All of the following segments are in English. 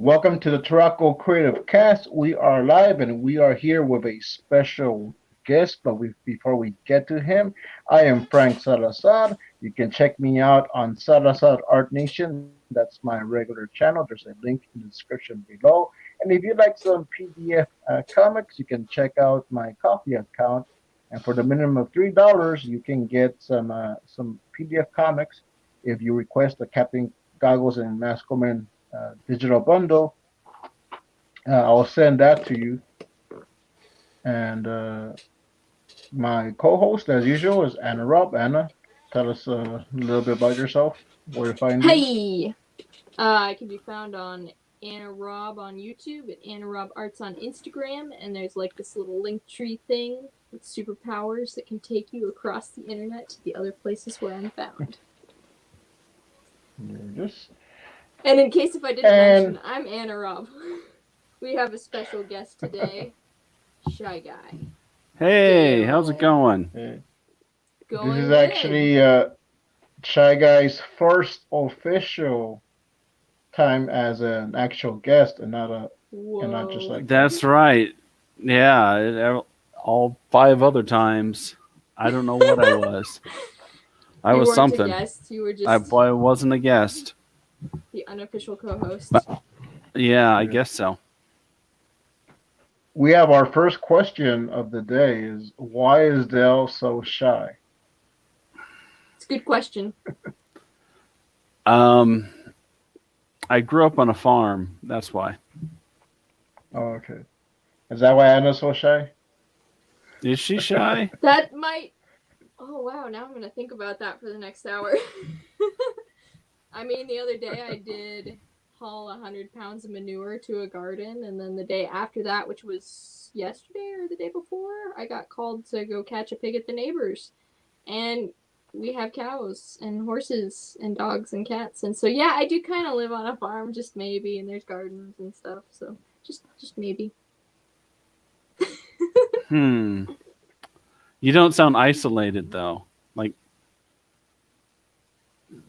Welcome to the TuracoCreativeCast. We are live and we are here with a special guest. But before we get to him, I am Frank Salazar. You can check me out on Salazar Art Nation. That's my regular channel. There's a link in the description below. And if you like some PDF comics, you can check out my coffee account. And for the minimum of $3, you can get some PDF comics if you request a Captain Goggles and MASKUP digital bundle. I'll send that to you. And my co-host, as usual, is Anna Raub. Anna, tell us a little bit about yourself, where to find you. Hey! I can be found on Anna Raub on YouTube and Anna Raub Arts on Instagram, and there's like this little link tree thing with superpowers that can take you across the internet to the other places where I'm found. And in case if I didn't mention, I'm Anna Raub. We have a special guest today, ShyGuy. Hey, how's it going? Hey. Going this is good. actually ShyGuy's first official time as an actual guest and not just like That's right. Yeah, all 5 other times. I don't know what I was. I was something. A guest. You were just I wasn't a guest. The unofficial co-host. Yeah, I guess so. We have our first question of the day is, why is Dell so shy? It's a good question. I grew up on a farm. That's why. Oh, okay. Is that why Anna's so shy? Is she shy? That might... Oh, wow. Now I'm going to think about that for the next hour. I mean, the other day I did haul 100 pounds of manure to a garden, and then the day after that, which was yesterday or the day before, I got called to go catch a pig at the neighbor's. And we have cows and horses and dogs and cats, and so yeah, I do kind of live on a farm, just maybe, and there's gardens and stuff, so just maybe. You don't sound isolated though.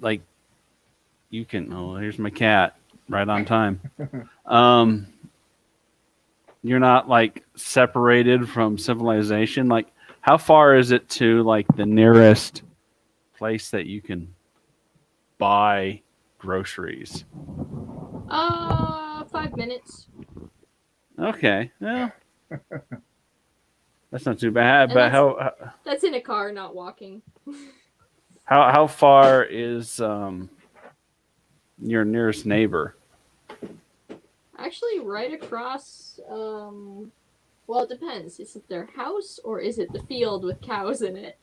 Like you can. Oh, here's my cat. Right on time. You're not like separated from civilization. Like, how far is it to like the nearest place that you can buy groceries? 5 minutes. Okay, well, that's not too bad. And but that's in a car, not walking. how far is your nearest neighbor? Actually, right across. Well, it depends. Is it their house or is it the field with cows in it?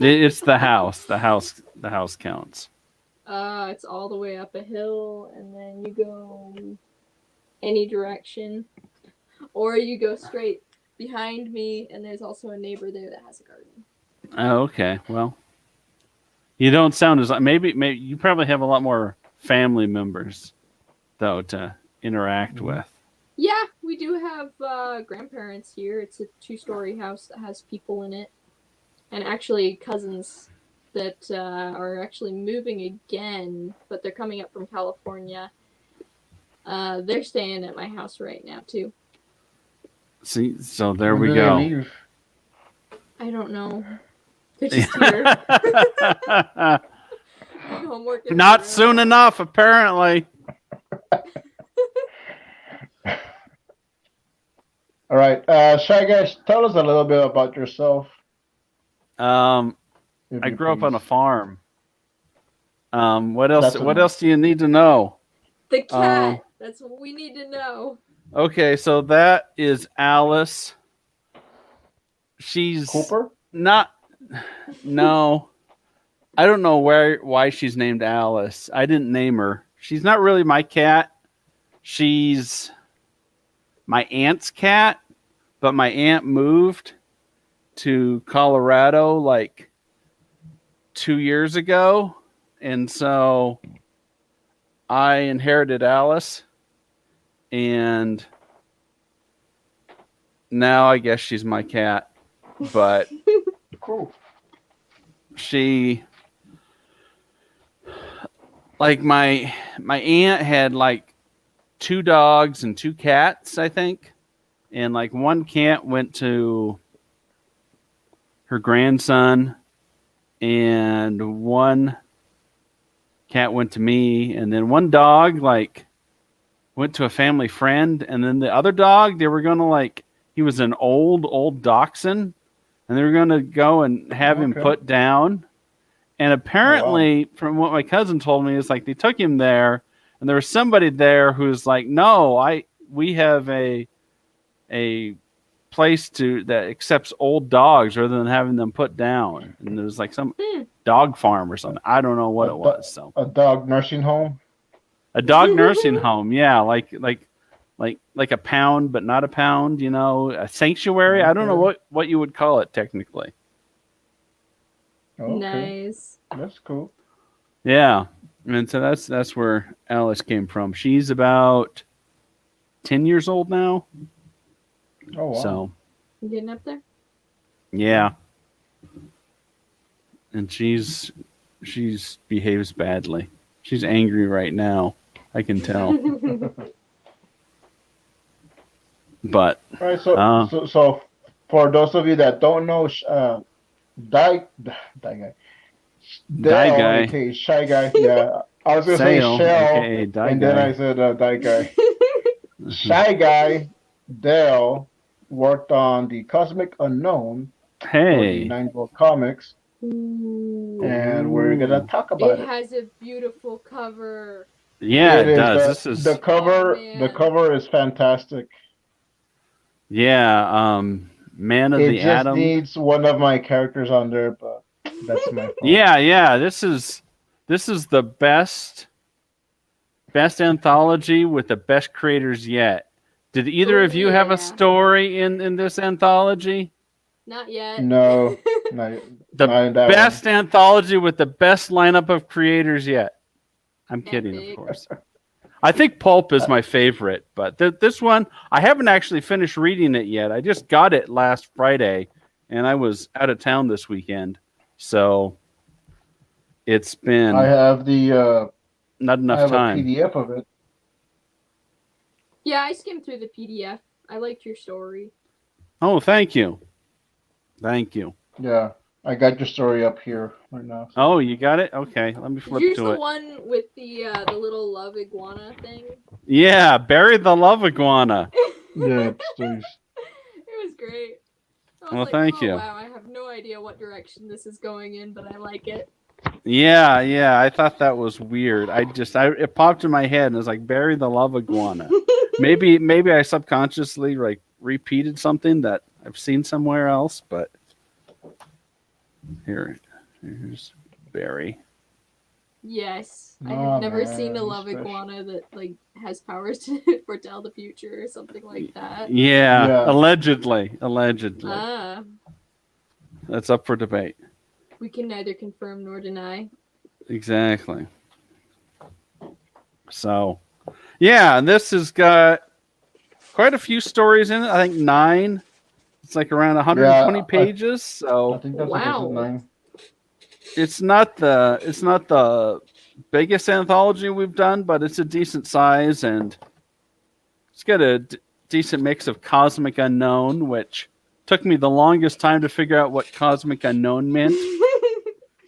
It's the house. The house counts. It's all the way up a hill, and then you go any direction, or you go straight behind me, and there's also a neighbor there that has a garden. Oh, okay. Well, you don't sound as maybe you probably have a lot more family members though to interact with. Yeah, we do have grandparents here. It's a 2-story house that has people in it, and actually cousins that are actually moving again, but they're coming up from California. They're staying at my house right now too. See, so there we go. I don't know. They're just here. Homework. Not soon enough, apparently. All right, ShyGuy, tell us a little bit about yourself. I grew up on a farm. What else? What else do you need to know? The cat. That's what we need to know. Okay, so that is Alice. She's Cooper? Not. No, I don't know why she's named Alice. I didn't name her. She's not really my cat. She's my aunt's cat, but my aunt moved to Colorado like 2 years ago, and so I inherited Alice, and now I guess she's my cat. But cool. She, like my aunt had like 2 dogs and 2 cats, I think. And like one cat went to her grandson, and one cat went to me, and then one dog like went to a family friend, and then the other dog, they were gonna like, he was an old dachshund, and they were gonna go and have him put down. And apparently, from what my cousin told me, is like they took him there, and there was somebody there who's like, no, we have a place that accepts old dogs rather than having them put down. And there was like some dog farm or something. I don't know what it was. So a dog nursing home. A dog nursing home, yeah, like a pound, but not a pound. You know, a sanctuary. I don't know what you would call it technically. Okay. Nice. That's cool. Yeah, and so that's where Alice came from. She's about 10 years old now. Oh wow. So You getting up there? yeah, and she's behaves badly. She's angry right now. I can tell. But all right, so for those of you that don't know, Die Guy. Guy. Okay, ShyGuy. Yeah, I was gonna say Sale, Shell, aka Die and Guy. then I said Die Guy. ShyGuy Dale worked on the Cosmic Unknown for the Hey, 9-Volt Comics, Ooh. and we're gonna talk about It it. has a beautiful cover. yeah, it is. does. The, This is the cover. Oh, man. The cover is fantastic. yeah. Man of It the just Atom. needs one of my characters on there, but that's my fault. Yeah. This is the best anthology with the best creators yet. Did either of you have a story in this anthology? Not yet. No, not The not in that best anthology with the best lineup of creators yet. I'm kidding, Epic. of course. I think Pulp is my favorite, but this one, I haven't actually finished reading it yet. I just got it last Friday, and I was out of town this weekend. So it's been I have the not I enough have time. a PDF of it. Yeah, I skimmed through the PDF. I liked your story. Oh, thank you. Thank you. Yeah, I got your story up here right now. Oh, you got it? Okay, let me flip Here's to the it. one with the little love iguana thing. Yeah, Bury the Love Iguana. Yeah, please. It was great. I was Well, like, thank you. Wow, I have no idea what direction this is going in, but I like it. Yeah, I thought that was weird. It popped in my head and it was like, Bury the Love Iguana. maybe I subconsciously like repeated something that I've seen somewhere else, but here's Barry. Yes, I Oh, have never man, seen a he's love special. iguana that like has powers to foretell the future or something like that. Yeah. Yeah. Allegedly. Ah, That's up for debate. we can neither confirm nor deny. Exactly. So, yeah, and this has got quite a few stories in it. I think 9. It's like around 120 Yeah, pages. I So think that's Wow. episode 9. it's not the biggest anthology we've done, but it's a decent size, and it's got a decent mix of Cosmic Unknown, which took me the longest time to figure out what Cosmic Unknown meant.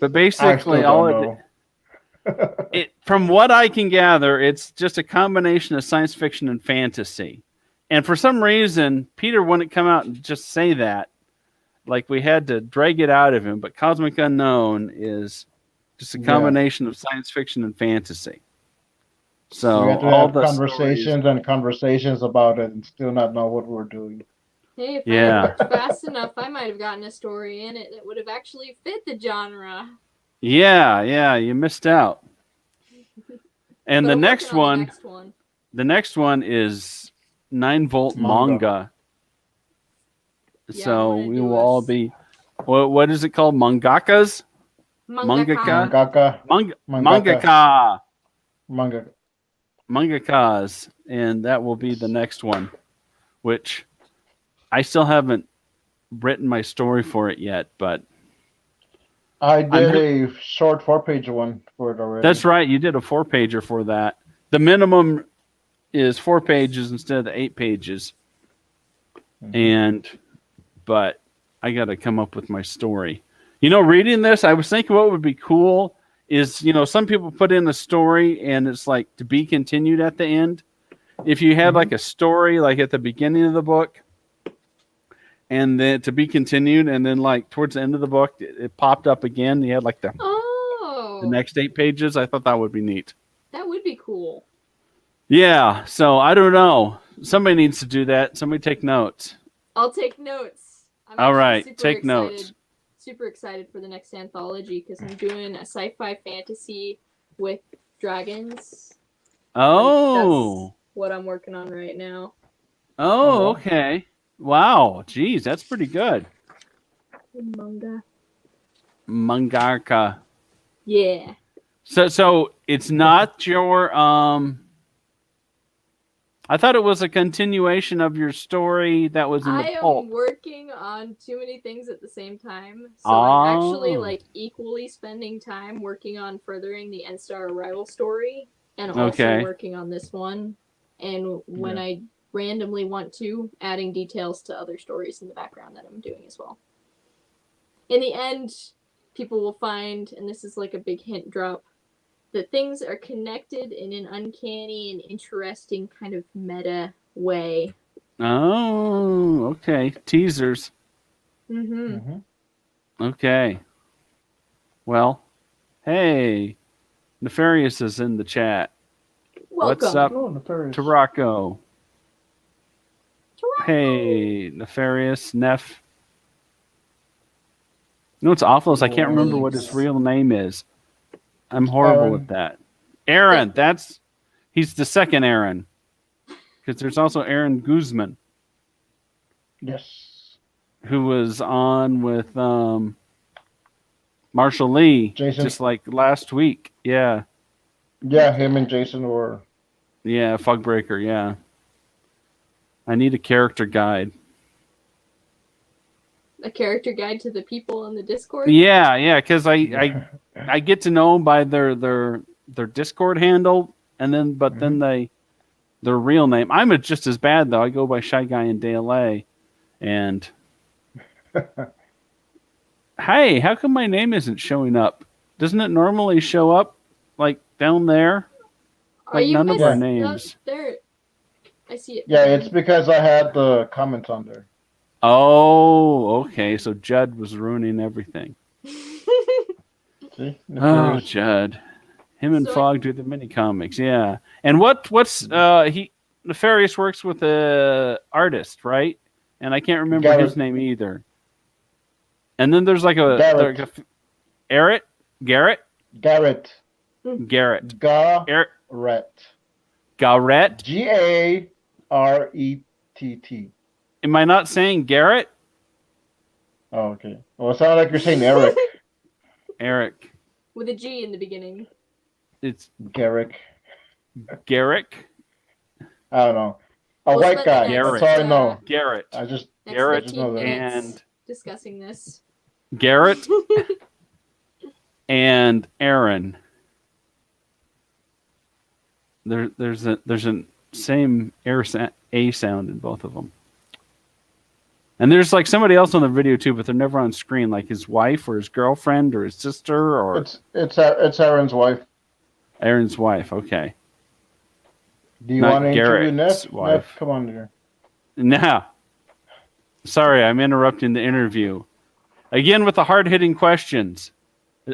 But basically, from what I can gather, it's just a combination of science fiction and fantasy. And for some reason, Peter wouldn't come out and just say that. Like, we had to drag it out of him. But Cosmic Unknown is just a combination of science fiction and fantasy. So we had to all have the conversations and conversations about it and still not know what we're doing. Hey, if I had looked fast enough, I might have gotten a story in it that would have actually fit the genre. Yeah, you missed out. And But the I'm next working on one, the next one. is 9-Volt Manga. manga. Yeah, So I wanna we do will a all be, what is it called? Mangakas? Mangaka. Mangakas. And that will be the next one, which I still haven't written my story for it yet, but I did a short 4-page one for it already. that's right. You did a 4-pager for that. The minimum is 4 pages instead of the 8 pages. Mhm. But I got to come up with my story. Reading this, I was thinking what would be cool is, some people put in a story and it's like to be continued at the end. If you had like a story like at the beginning of the book and then to be continued, and then like towards the end of the book it popped up again, you had like the next 8 pages. I thought that would be neat. That would be cool. Yeah, so I don't know. Somebody needs to do that. Somebody take notes. I'll take notes. All right, take notes. Super excited for the next anthology because I'm doing a sci-fi fantasy with dragons. Oh. That's what I'm working on right now. Oh, okay. Wow. Geez, that's pretty good. Mangaka. Yeah. So it's not your I thought it was a continuation of your story that was in the pulp. I am working on too many things at the same time. So I'm actually like equally spending time working on furthering the N-Star Arrival story and also working on this one. And when I randomly want to, adding details to other stories in the background that I'm doing as well. In the end, people will find, and this is like a big hint drop, that things are connected in an uncanny and interesting kind of meta way. Oh, okay. Teasers. Okay. Well, hey, Nefarious is in the chat. Welcome. What's up, Nefarious. Turaco? Hey, Nefarious, Neff. What's awful is I can't remember what his real name is. I'm horrible with that. Aaron, he's the second Aaron. Because there's also Aaron Guzman. Yes. Who was on with Marshall Lee Jason. just like last week. Yeah. Yeah, him and Jason were. Yeah, Fugbreaker, yeah. I need a character guide. A character guide to the people in the Discord? Yeah, because I get to know them by their Discord handle, and then then their real name. I'm just as bad though. I go by ShyGuy in DLA, and hey, how come my name isn't showing up? Doesn't it normally show up like down there? Like none of our names. There, I see it. Yeah, it's because I had the comments on there. Oh, okay. So Judd was ruining everything. See? Oh, Judd. Him and Fogg do the mini comics, yeah. And what's Nefarious works with a artist, right? And I can't remember his name either. And then there's like Garrett. Garrett. Garrett. Garrett. Am I not saying Garrett? Oh, okay. Well, it sounded like you're saying Eric. Eric. With a G in the beginning. It's Garrick. Garrick? I don't know. A white guy. Garrett. That's all I know. Garrett. Garrett and discussing this. Garrett and Aaron. There's a same A sound in both of them. And there's like somebody else on the video too, but they're never on screen, like his wife or his girlfriend or his sister or it's Aaron's wife. Aaron's wife, okay. Do you want to interview Neff? Neff, come on here. No. Sorry, I'm interrupting the interview. Again with the hard-hitting questions.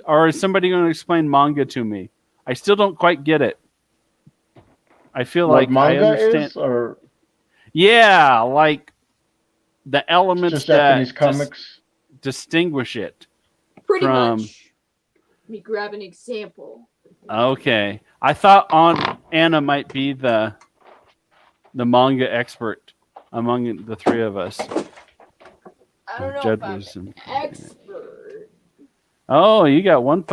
Or is somebody going to explain manga to me? I still don't quite get it. I feel like manga I understand. Is, or yeah, like the elements just Japanese that comics distinguish it. Pretty much. Let me grab an example. Okay. I thought Anna might be the manga expert among the three of us. I don't know Judd if I'm an expert. Oh, you got one.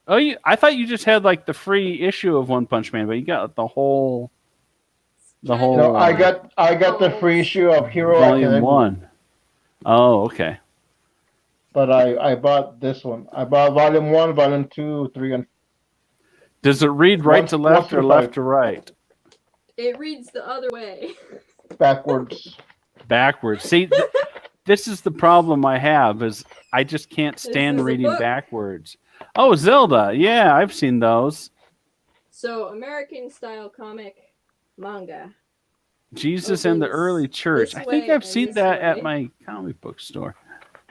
I thought you just had like the free issue of One Punch Man, but you got the whole. No, I got the free issue of Hero Volume Academia. 1. Oh, okay. But I bought this one. I bought Volume 1, Volume 2, 3, and. Does it read right to left or left to right? It reads the other way. Backwards. Backwards. See, this is the problem I have is I just can't stand is a reading book. backwards. Oh, Zelda. Yeah, I've seen those. So, American style comic manga. Jesus and the Opens Early Church. this I think way I've and seen this that way. at my comic book store.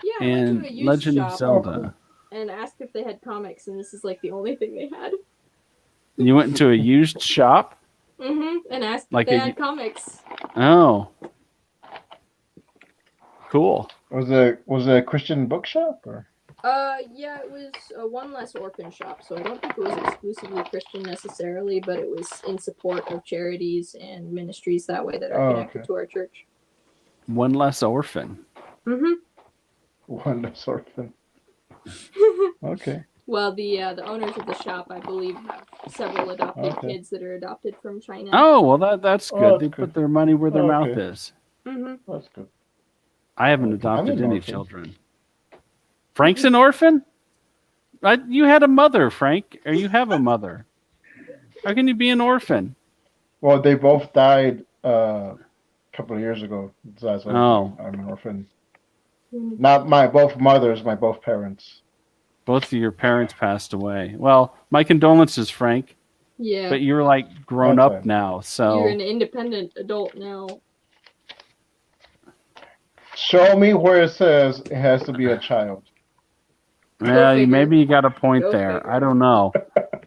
Yeah, I And went to a used Legend of shop Zelda. and asked if they had comics, and this is like the only thing they had. You went into a used shop? And asked Like if they a- had comics. Oh. Cool. Was it a Christian bookshop or? Yeah, it was a One Less Orphan shop, so I don't think it was exclusively Christian necessarily, but it was in support of charities and ministries that way that are connected to our church. One Less Orphan. One less orphan. Okay. Well, the owners of the shop, I believe, have several adopted kids that are adopted from China. Oh, well, that's good. Oh, They that's put good. their money where their Oh, mouth okay. is. That's good. I haven't Okay. I'm adopted an any orphan. children. Frank's an orphan? You had a mother, Frank, or you have a mother. How can you be an orphan? Well, they both died a couple of years ago. That's why I'm an orphan. Not both mothers, my both parents. Both of your parents passed away. Well, my condolences, Frank. Yeah. But you're like grown up now, so you're an independent adult now. Show me where it says it has to be a child. well, maybe you got a point there. figure. I don't know.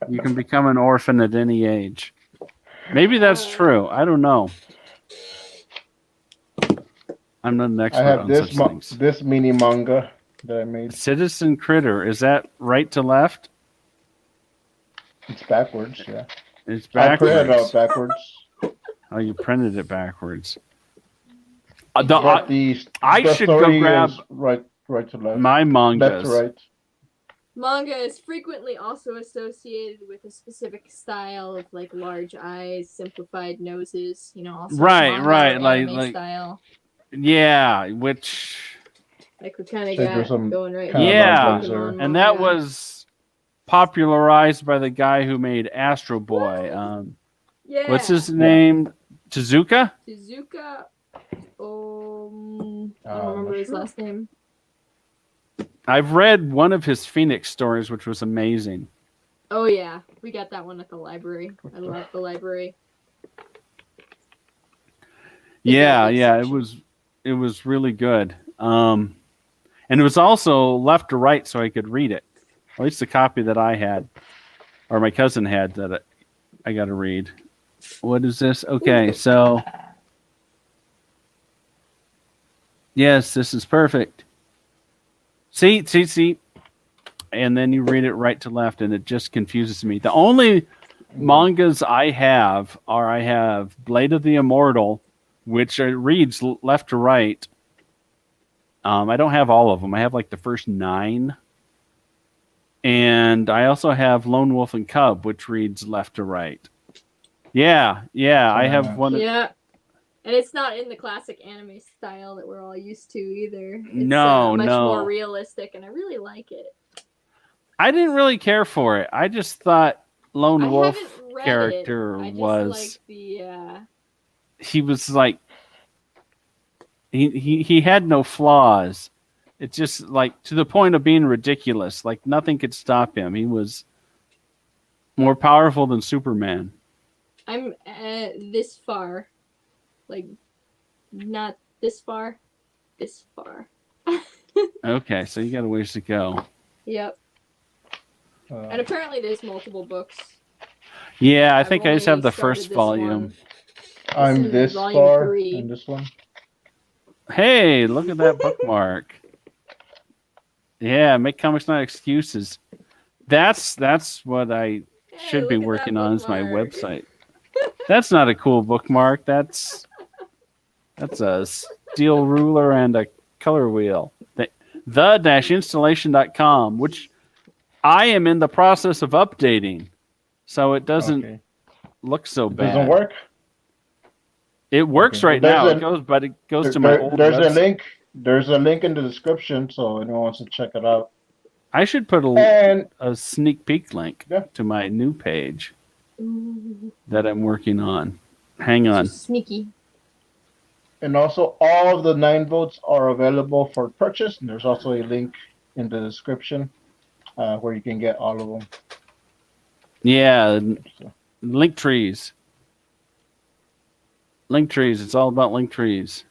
You can become an orphan at any age. Maybe that's true. I don't know. I'm not an expert I have on such things. this mini manga that I made. Citizen Critter. Is that right to left? It's backwards, yeah. It's I backwards. printed it out backwards. Oh, you printed it backwards. But I the should go story grab is right to left. my mangas. Left to right. Manga is frequently also associated with a specific style of like large eyes, simplified noses, also Right, manga right, or like anime style. Yeah, which Like we kind of got going right kinda here. yeah, Pokemon and that manga. was popularized by the guy who made Astro Boy. Yeah. What's his name? Tezuka? Tezuka. I don't remember his last name. I've read one of his Phoenix stories, which was amazing. Oh yeah, we got that one at the library. I love the library. Yeah, it was really good. And it was also left to right, so I could read it. At least the copy that I had, or my cousin had, that I got to read. What is this? Okay, so yes, this is perfect. See. And then you read it right to left, and it just confuses me. The only mangas I have Blade of the Immortal, which reads left to right. I don't have all of them. I have like the first 9. And I also have Lone Wolf and Cub, which reads left to right. Yeah, I have one. Yeah. And it's not in the classic anime style that we're all used to either. It's much more realistic, and I really like it. I didn't really care for it. I just thought Lone Wolf character I just was... like he was like... He had no flaws. It's just like to the point of being ridiculous. Like nothing could stop him. He was more powerful than Superman. I'm this far. Like, not this far. This far. Okay, so you got a ways to go. Yep. And apparently there's multiple books. Yeah, I think I just have the first volume. I'm this far in this one. Hey, look at that bookmark. Yeah, make comics not excuses. That's what I should be working on as my website. That's not a cool bookmark. That's a steel ruler and a color wheel. The-installation.com, which I am in the process of updating, so it doesn't look so bad. Doesn't work? It works right now. It goes to my old website. There's a link in the description, so anyone wants to check it out. I should put a sneak peek link to my new page that I'm working on. Hang So on. sneaky. And also, all of the 9 votes are available for purchase. And there's also a link in the description where you can get all of them. Yeah, So, link trees. Link trees. It's all about link trees.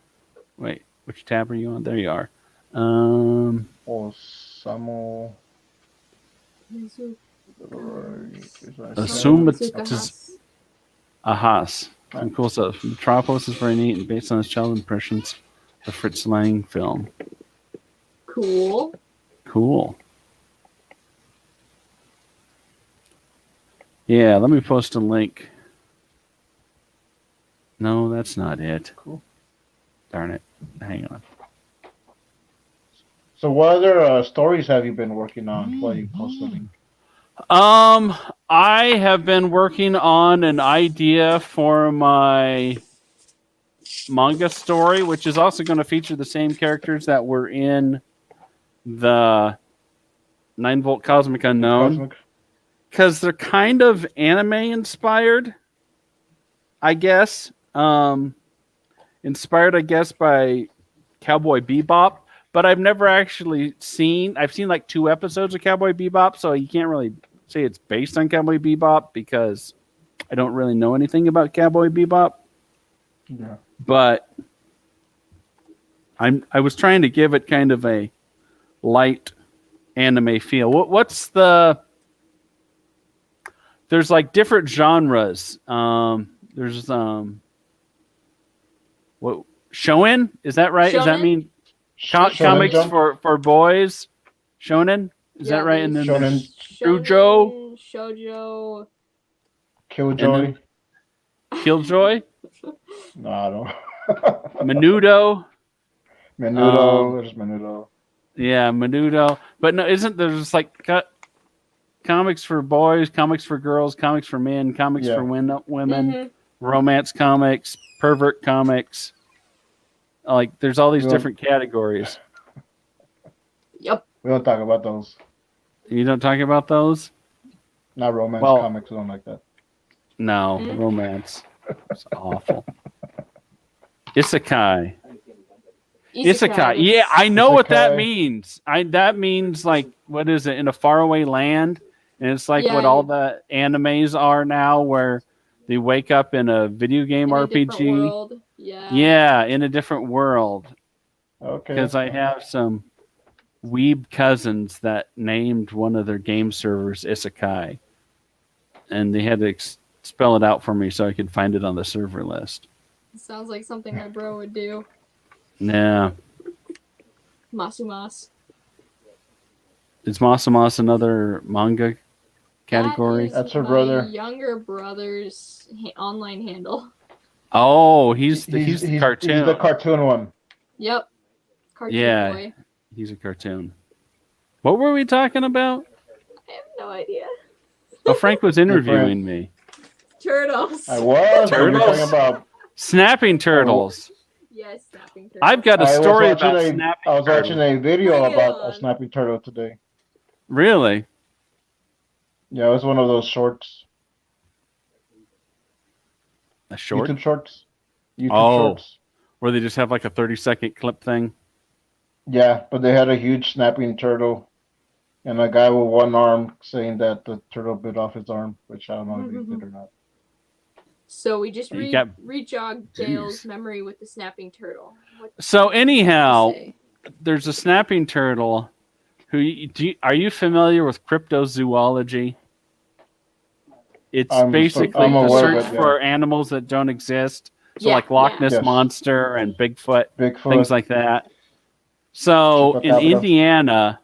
Wait, which tab are you on? There you are. Osamu. Assume it's Sukahas. Ahas. Some cool stuff. The trial post is very neat and based on his child impressions of Fritz Lang film. Cool. Cool. Yeah, let me post a link. No, that's not it. Cool. Darn it. Hang on. So, what other stories have you been working on while you post the link? I have been working on an idea for my manga story, which is also going to feature the same characters that were in the 9-volt Cosmic Unknown. Because they're kind of anime inspired, I guess. Inspired, I guess, by Cowboy Bebop. But I've never actually I've seen like 2 episodes of Cowboy Bebop, so you can't really say it's based on Cowboy Bebop because I don't really know anything about Cowboy Bebop. Yeah. But I was trying to give it kind of a light anime feel. What's the... There's like different genres. There's what shonen? Is that right? Shonen? Does that mean Shonen comics Jump? for boys? Shonen? Is that right? And then Shonen. Shoujo? Shoujo. Killjoy. Killjoy? No, I don't. Menudo? Menudo. There's Menudo. Yeah, Menudo. But no, isn't there just like comics for boys, comics for girls, comics for men, comics for women, Mm-hmm. romance comics, pervert comics? Like, there's all these different categories. Yep. We don't talk about those. You don't talk about those? Not romance comics. We don't like that. No, romance. It's awful. Isekai. Isekai. Yeah, I know what that means. That means like, what is it, in a faraway land? And it's like what all the animes are now, where they wake up in a video game RPG. Yeah, in a different world. Okay. Because I have some weeb cousins that named one of their game servers Isekai. And they had to spell it out for me so I could find it on the server list. Sounds like something my bro would do. Yeah. Masumas. Is Masumas another manga category? That's her brother. Younger brother's online handle. Oh, he's the cartoon. He's the cartoon one. Yep. Cartoon boy. He's a cartoon. What were we talking about? I have no idea. Oh, Frank was interviewing me. Turtles. I was. Turtles? We were talking about Snapping turtles. Yes, snapping turtles. I've got a story about snapping turtles. I was watching a video about a snapping turtle today. Really? Yeah, it was one of those shorts. A short? YouTube shorts. Shorts. Where they just have like a 30-second clip thing? Yeah, but they had a huge snapping turtle and a guy with one arm saying that the turtle bit off his arm, which I don't know if he did or not. So we just re-jogged Dale's memory with the snapping turtle. So anyhow, there's a snapping turtle. Are you familiar with cryptozoology? It's basically the search for animals that don't exist. So like Loch Ness Monster and Bigfoot, things like that. So in Indiana,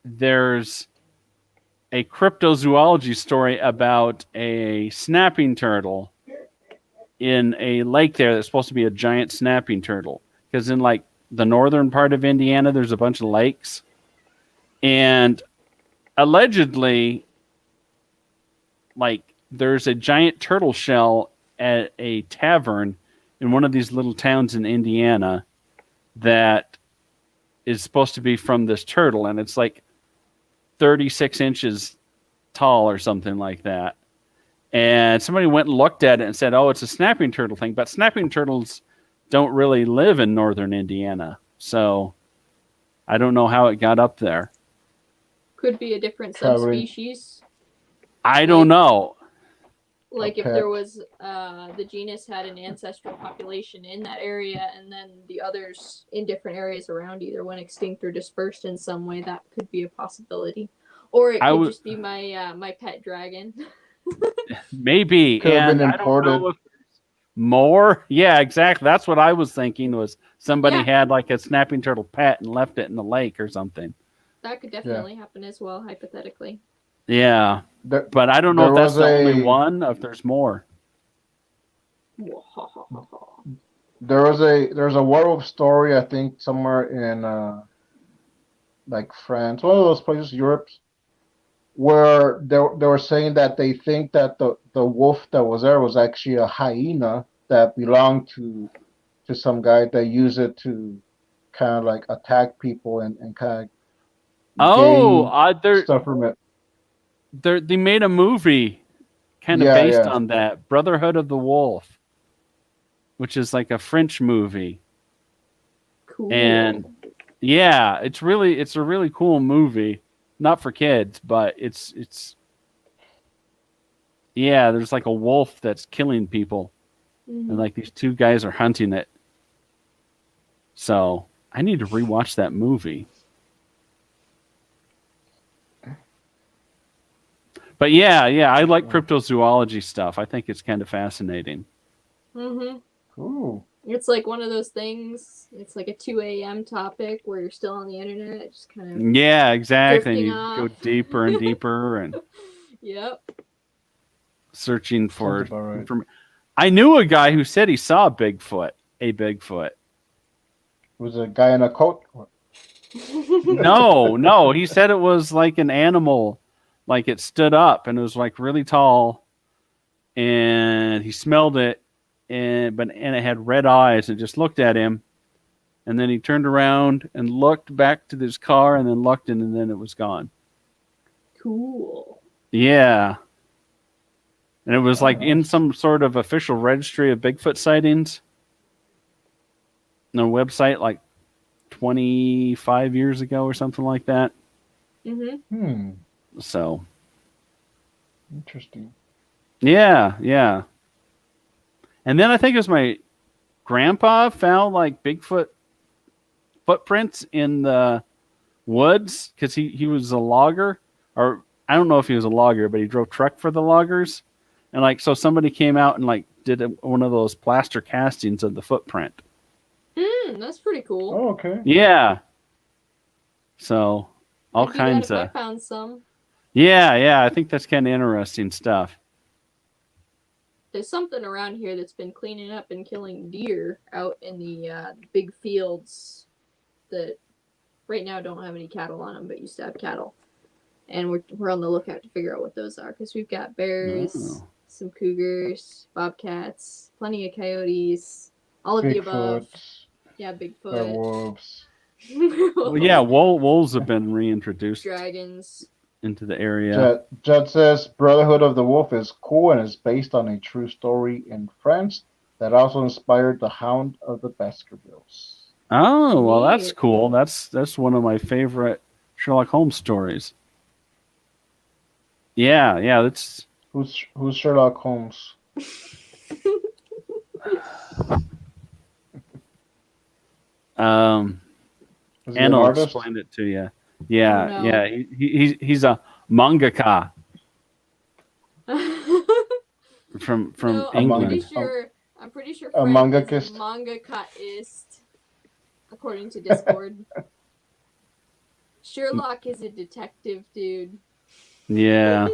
there's a cryptozoology story about a snapping turtle in a lake there that's supposed to be a giant snapping turtle. Because in like the northern part of Indiana, there's a bunch of lakes. And allegedly, like, there's a giant turtle shell at a tavern in one of these little towns in Indiana that is supposed to be from this turtle. And it's like 36 inches tall or something like that. And somebody went and looked at it and said, "Oh, it's a snapping turtle thing." But snapping turtles don't really live in northern Indiana, so I don't know how it got up there. Could be a different Traveling. subspecies. I don't know. Like if pet. there was the genus had an ancestral population in that area, and then the others in different areas around either went extinct or dispersed in some way, that could be a possibility. Or it could just be my my pet dragon. Maybe, Could have and been I don't know imported. if there's more. Yeah, exactly. That's what I was thinking. Was somebody Yeah. had like a snapping turtle pet and left it in the lake or something? That could definitely happen as well, hypothetically. Yeah, There, but I don't know there if that's was the only a one. If there's more. there's a werewolf story, I think, somewhere in like France, one of those places, Europe, where they were saying that they think that the wolf that was there was actually a hyena that belonged to some guy that used it to kind of like attack people and kind of Oh, gain stuff from it. they made a movie kind of Yeah, based yeah. on that, Brotherhood of the Wolf, which is like a French movie. Cool. And yeah, it's a really cool movie. Not for kids, but it's yeah, there's like a wolf that's killing people. And like these two guys are hunting it. So I need to rewatch that movie. But yeah, I like cryptozoology stuff. I think it's kind of fascinating. Ooh. It's like one of those things. It's like a 2 a.m. topic where you're still on the internet, just kind of Yeah, exactly. And you drifting go off. deeper and deeper and Yep. searching for Sounds about right. information. I knew a guy who said he saw a Bigfoot. Was a guy in a coat? No, he said it was like an animal, like it stood up and it was like really tall, and he smelled it, and it had red eyes and just looked at him, and then he turned around and looked back to his car and then looked and then it was gone. Cool. Yeah. And it was like in some sort of official registry of Bigfoot sightings. On a website like 25 years ago or something like that. So. Interesting. Yeah. And then I think it was my grandpa found like Bigfoot footprints in the woods because he was a logger, or I don't know if he was a logger, but he drove truck for the loggers. And like, so somebody came out and like did one of those plaster castings of the footprint. That's pretty cool. Oh, okay. Yeah. So all I'd do kinds that if of. I found some. Yeah. I think that's kind of interesting stuff. There's something around here that's been cleaning up and killing deer out in the big fields that right now don't have any cattle on them, but used to have cattle. And we're on the lookout to figure out what those are, because we've got bears, some cougars, bobcats, plenty of coyotes, all of the above. Yeah, Bigfoot. Werewolves. Well, yeah, wolves have been reintroduced. Dragons. Into the area. Judd says Brotherhood of the Wolf is cool and is based on a true story in France that also inspired The Hound of the Baskervilles. Oh, well, that's cool. That's one of my favorite Sherlock Holmes stories. Yeah, that's who's Sherlock Holmes? Anna will explain it to you. Yeah. He's a mangaka from England. I'm pretty sure a mangaka-ist, according to Discord. Sherlock is a detective, dude. Yeah.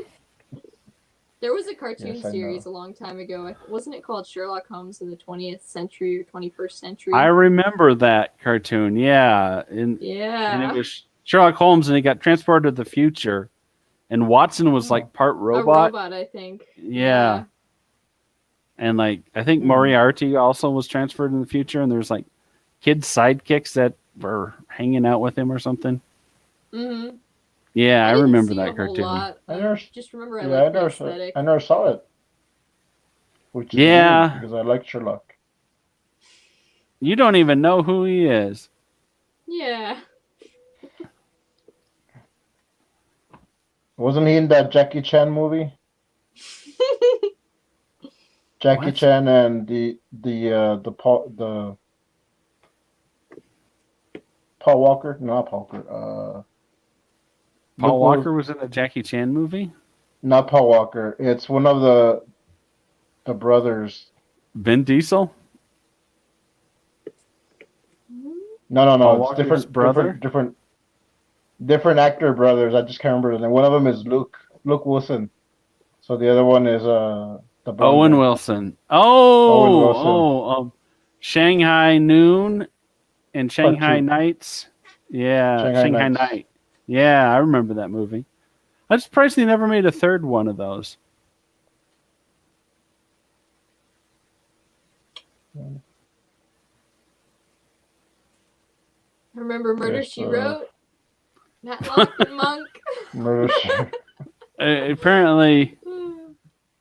There was a cartoon series a long time ago. Wasn't it called Sherlock Holmes in the 20th century or 21st century? I remember that cartoon. Yeah. And it was Sherlock Holmes, and he got transported to the future. And Watson was like part robot. A robot, I think. Yeah. And like, I think Moriarty also was transferred in the future, and there's like kid sidekicks that were hanging out with him or something. Yeah, I remember that cartoon. I just remember I liked the aesthetic. I never saw it. which is Yeah. weird because I like Sherlock. You don't even know who he is. Yeah. Wasn't he in that Jackie Chan movie? Jackie What? Chan and the Paul Walker, not Paul Walker. Paul Luke Walker Will- was in a Jackie Chan movie? not Paul Walker. It's one of the brothers. Vin Diesel? No. Paul It's Walker's brother? different actor brothers. I just can't remember the name. One of them is Luke Wilson. So the other one is the blonde Owen guy. Wilson. Owen Oh, Wilson. Shanghai Noon and Shanghai two. Nights. Yeah, Shanghai Shanghai Nights. Night. Yeah, I remember that movie. I'm surprised they never made a third one of those. Remember Murder, Yes, She Wrote? Matlock and Monk? Murder She- Apparently,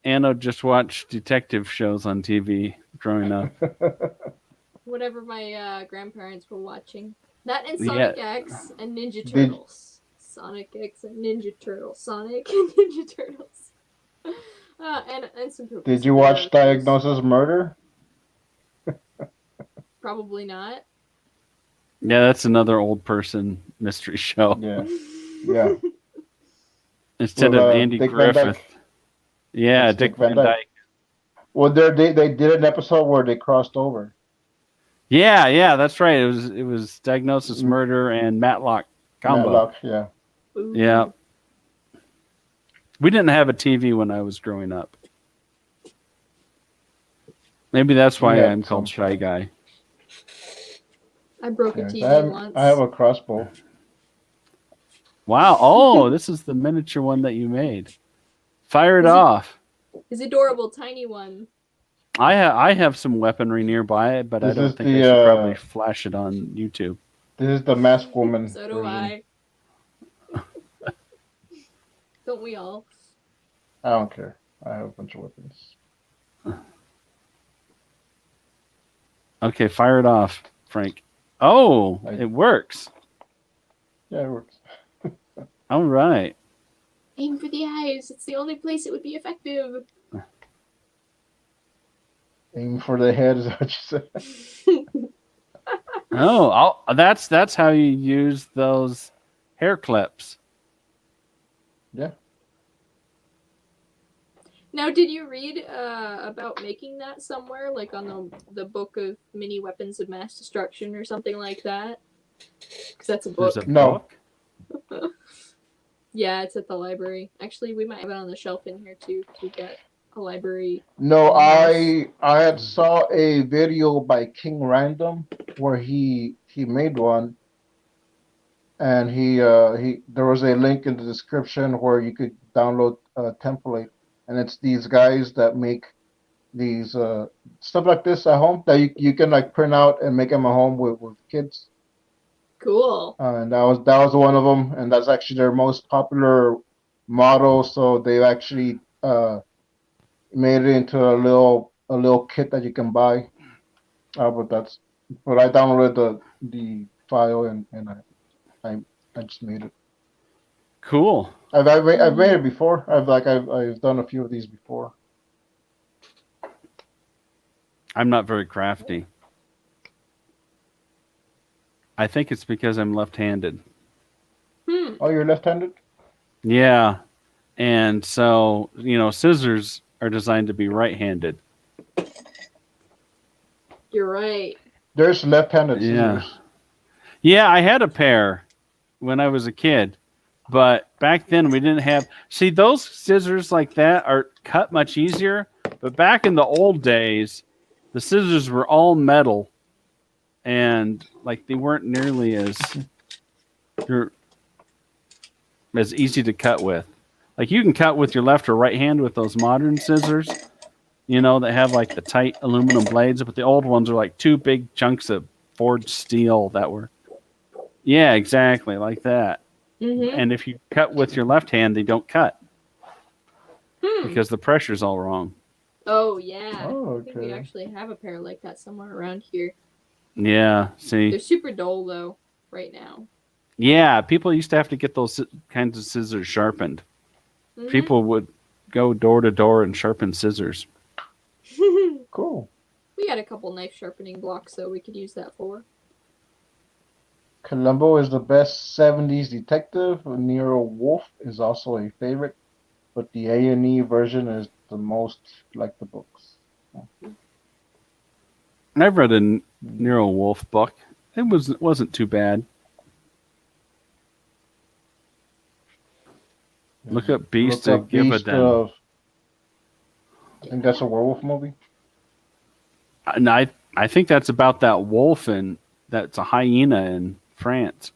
Anna just watched detective shows on TV growing up. Whatever my grandparents were watching. That and Sonic X and Ninja Did- Turtles. Sonic X and Ninja Turtles. Sonic and Ninja Turtles. And some poop. Did you watch Diagnosis Murder? Probably not. Yeah, that's another old person mystery show. Yeah. Instead With, of Andy Dick Van Griffith. Dyke. Yeah, It's Dick Dick Van Van Dyke. Dyke. Well, they did an episode where they crossed over. Yeah, that's right. It was Diagnosis Murder and Matlock combo. Matlock, yeah. Ooh. Yeah. We didn't have a TV when I was growing up. Maybe that's why We had I'm called some. Shy Guy. I broke a Yes, TV once. I have a crossbow. Wow. Oh, this is the miniature one that you made. Fire it Is it- off. It's adorable, tiny one. I have some weaponry nearby, but I This don't is think the, I should probably flash it on YouTube. This is the Masked Woman. So do version. I. Don't we all? I don't care. I have a bunch of weapons. Okay, fire it off, Frank. Oh, I- it works. Yeah, it works. All right. Aim for the eyes. It's the only place it would be effective. Aim for the head is what you said. Oh, that's how you use those hair clips. Yeah. Now, did you read about making that somewhere, like on the book of mini weapons of mass destruction or something like that? Because that's a book. There's a No. book. Yeah, it's at the library. Actually, we might have it on the shelf in here too. 'Cause we've got a library. No, I had saw a video by King Random where he made one, and he there was a link in the description where you could download a template, and it's these guys that make these stuff like this at home that you can like print out and make them at home with kids. Cool. And that was one of them, and that's actually their most popular model. So they actually made it into a little kit that you can buy. But I downloaded the file and I just made it. Cool. I've made it before. I've done a few of these before. I'm not very crafty. I think it's because I'm left-handed. Oh, you're left-handed? Yeah. And so, scissors are designed to be right-handed. You're right. There's left-handed Yeah. scissors. Yeah, I had a pair when I was a kid. But back then we didn't have... See, those scissors like that are cut much easier. But back in the old days, the scissors were all metal. And like they weren't nearly as easy to cut with. Like you can cut with your left or right hand with those modern scissors, that have like the tight aluminum blades, but the old ones are like two big chunks of forged steel that were, yeah, exactly like that. Mm-hmm. And if you cut with your left hand, they don't cut because the pressure's all wrong. Oh yeah. Oh, I think we okay. actually have a pair like that somewhere around here. Yeah, see. They're super dull though, right now. Yeah, people used to have to get those kinds of scissors sharpened. People would go door to door and sharpen scissors. Cool. We got a couple knife sharpening blocks, so we could use that for. Columbo is the best 70s detective. Nero Wolfe is also a favorite, but the A&E version is the most like the books. I've read a Nero Wolfe book. It wasn't too bad. Look up Beast Look of up Beast Givaudan. of. I think that's a werewolf movie. And I think that's about that wolf and that's a hyena in France.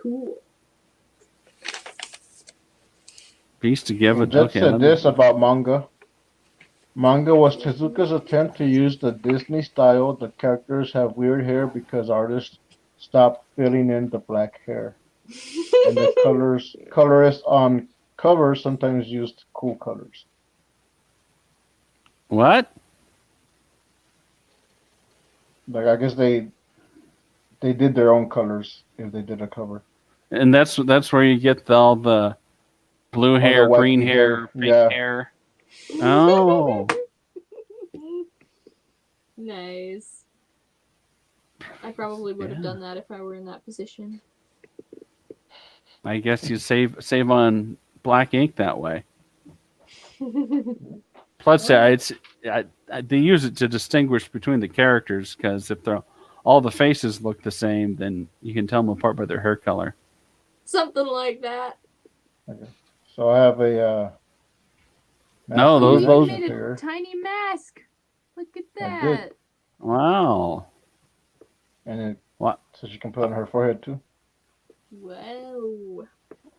Cool. Beast of Givaudan. Jet Okay, said this about manga. Manga was Tezuka's attempt to use the Disney style. The characters have weird hair because artists stopped filling in the black hair. And the colorists on covers sometimes used cool colors. What? Like I guess they did their own colors if they did a cover. And that's where you get all the blue hair, green hair, pink hair. Oh. Nice. I probably would have done that if I were in that position. I guess you save on black ink that way. Plus, they use it to distinguish between the characters because if all the faces look the same, then you can tell them apart by their hair color. Something like that. Okay. So I have a. No, those made a tiny mask. Look at that. Wow. And it What? So she can put it on her forehead too. Whoa.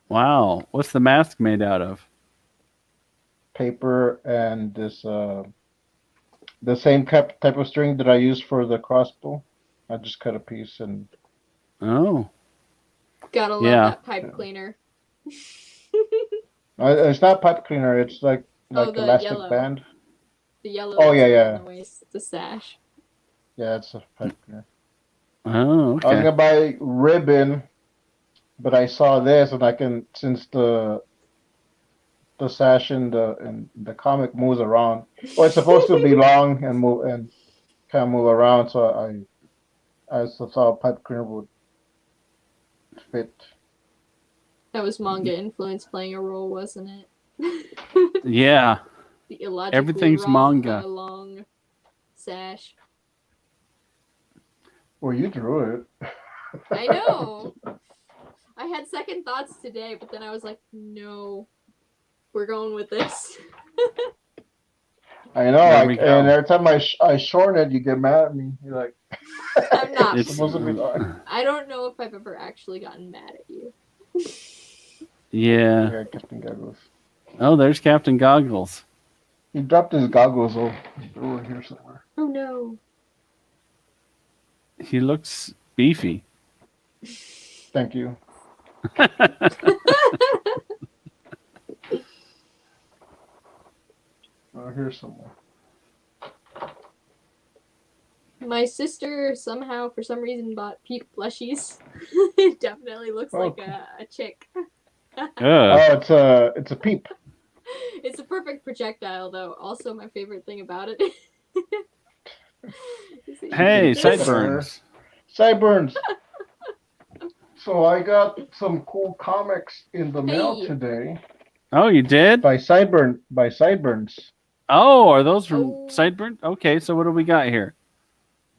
Wow. What's the mask made out of? Paper and this the same type of string that I use for the crossbow. I just cut a piece and. Oh. Gotta love that pipe cleaner. It's not pipe cleaner. It's like elastic yellow. band. The yellow. Oh yeah. The waist, the sash. Yeah, it's a pipe cleaner. Oh, okay. I was gonna buy ribbon, but I saw this and I can since the sash in the comic moves around. Well, it's supposed to be long and move and kind of move around, so I thought pipe cleaner would fit. That was manga influence playing a role, wasn't it? Yeah. The illogically Everything's wrong, manga. Long sash. Well, you drew it. I know. I had second thoughts today, but then I was like, no, we're going with this. I know, and every time I shorten it, you get mad at me. You're like, I'm not. It's supposed to be long. I don't know if I've ever actually gotten mad at you. Yeah. Yeah, Captain Goggles. Oh, there's Captain Goggles. He dropped his goggles over here somewhere. Oh no. He looks beefy. Thank you. Oh, here's somewhere. My sister somehow, for some reason, bought Pete plushies. It definitely looks like a chick. Oh, it's a peep. It's a perfect projectile, though. Also, my favorite thing about it. Hey, sideburns. Sideburns. So I got some cool comics in the mail today. Oh, you did? By Sideburns. Oh, are those from Sideburns? Okay, so what do we got here?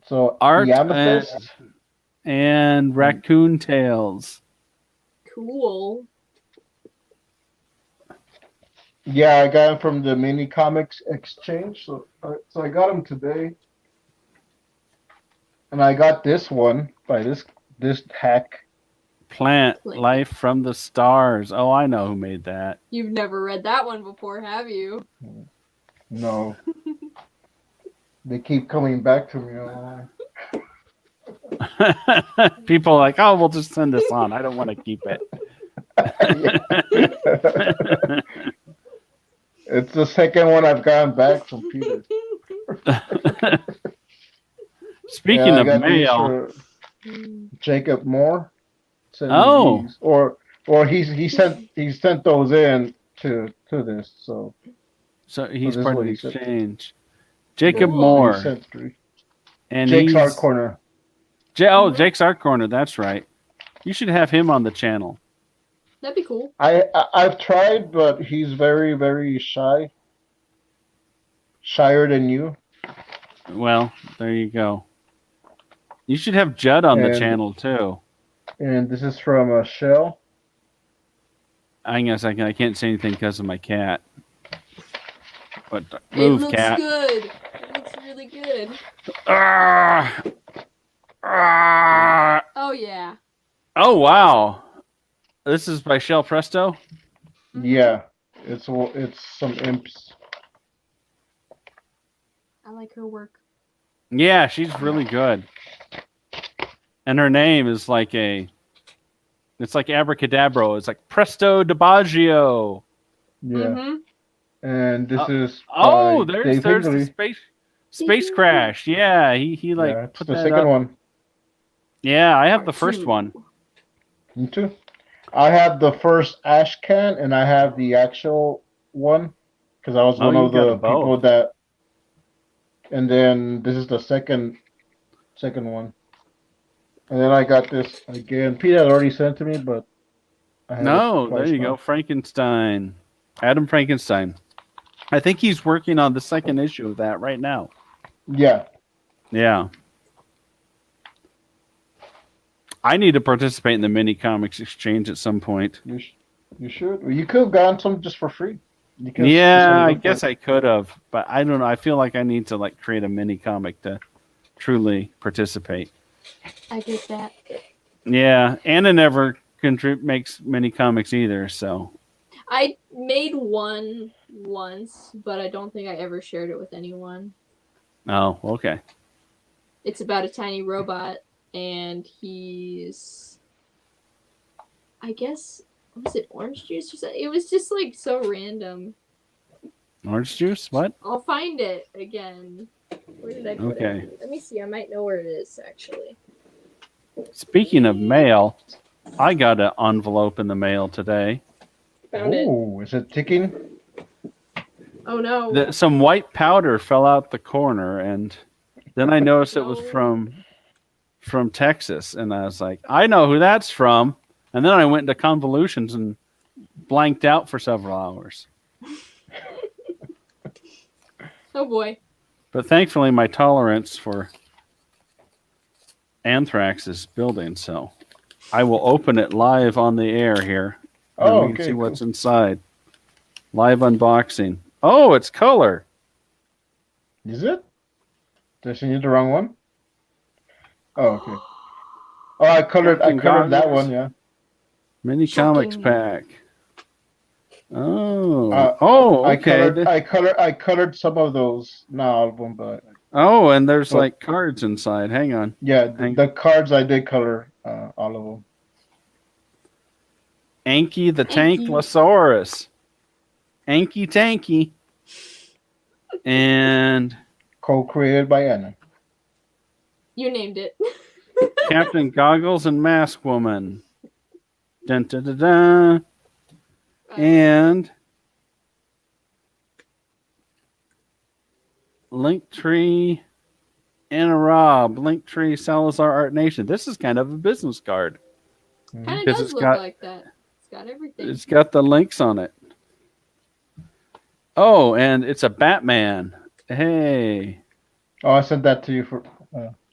So Art the Amethyst and Raccoon Tails. Cool. Yeah, I got them from the Mini Comics Exchange. So I got them today. And I got this one by this hack. Plant Life from the Stars. Oh, I know who made that. You've never read that one before, have you? No. They keep coming back to me. People are like, oh, we'll just send this on. I don't want to keep it. It's the second one I've gotten back from Peter. Speaking I of got these mail, for Jacob Moore. Sent me oh, these, or he sent those in to this. So he's this is part of what the he sent. exchange. Yeah, Jacob Cool. he Moore, sent 3. and Jake's Art he's Corner. Jake's Art Corner. That's right. You should have him on the channel. That'd be cool. I've tried, but he's very very shy. Shyer than you. Well, there you go. You should have Judd on the And- channel too. And this is from Shell. Hang on a second. I can't say anything because of my cat. But It move, looks cat. good. It looks really good. Ah! Ah! Oh yeah. Oh wow! This is by Shell Presto. Mhm. Yeah, it's some imps. I like her work. Yeah, she's really good. And her name is like it's like abracadabra. It's like Presto de Baggio. Yeah, Mm-hmm. and this is Oh, by there's Dave the Higley. space crash. Yeah, he like Yeah, it's put the that second up. one. Yeah, I have the Part first 2. one. Me too. I have the first ash can, and I have the actual one because I was Oh, one you of got the them both. people that. And then this is the second one, and then I got this again. Peter had already sent to me, but I have No, it there twice you now. go. Frankenstein. Adam Frankenstein. I think he's working on the second issue of that right now. Yeah, Yeah. I need to participate in the mini comics exchange at some point. you should. You could have gotten some just for free. Because this Yeah, one I looked guess like- I could have, but I don't know. I feel like I need to like create a mini comic to truly participate. I get that. Yeah, Anna never makes mini comics either, so I made one once, but I don't think I ever shared it with anyone. oh, okay. It's about a tiny robot, and he's, I guess, was it orange juice or something? It was just like so random. Orange juice? What? I'll find it again. Where did I put Okay. it? Let me see. I might know where it is actually. Speaking of mail, I got an envelope in the mail today. Found it. Oh, is it ticking? Oh no. Some white powder fell out the corner, and then I noticed it was No. from Texas, and I was like, I know who that's from. And then I went into convolutions and blanked out for several hours. Oh boy. But thankfully, my tolerance for anthrax is building, so I will open it live on the air here. And Oh, we can okay, see cool. what's inside. Live unboxing. Oh, it's color. Is it? Did I send you the wrong one? Oh, okay. Oh, I colored that Goggles. one, yeah. Mini comics Shocking. pack. Oh, I okay. I colored some of those, not all of them, but Oh, and there's Well- like cards inside. Hang on. yeah, Hang- the cards I did color, all of them. Anky the Anky. Tankylosaurus. Anky Tanky. And Co-created by Anna. You named it. Captain Goggles and Mask Woman. Dun, dun, dun, dun. And Linktree Anna Raub, Linktree Salazar Art Nation. This is kind of a business card. Kind Because of does it's look got- like that. It's got everything. It's got the links on it. Oh, and it's a Batman. Hey. Oh, I sent that to you for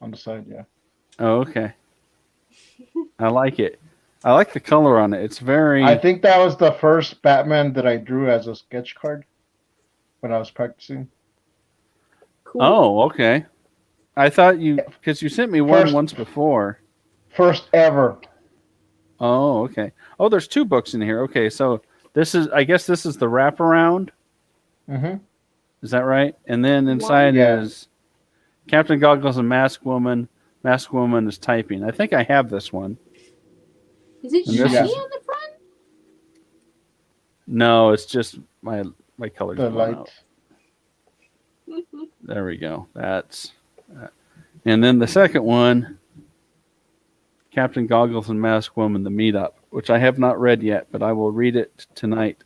on the side, yeah. Oh, okay. I like it. I like the color on it. It's very. I think that was the first Batman that I drew as a sketch card when I was practicing. Cool. Oh, okay. I thought because you sent me one First- once before. First ever. Oh, okay. Oh, there's 2 books in here. Okay, so I guess this is the wraparound. Mm-hmm. Is that right? And then inside Yeah. is Captain Goggles and Mask Woman. Mask Woman is typing. I think I have this one. Is it And this shiny is- on the front? No, it's just my My color's The blown light. out. There we go. That's. And then the second one, Captain Goggles and Mask Woman, the meetup, which I have not read yet, but I will read it tonight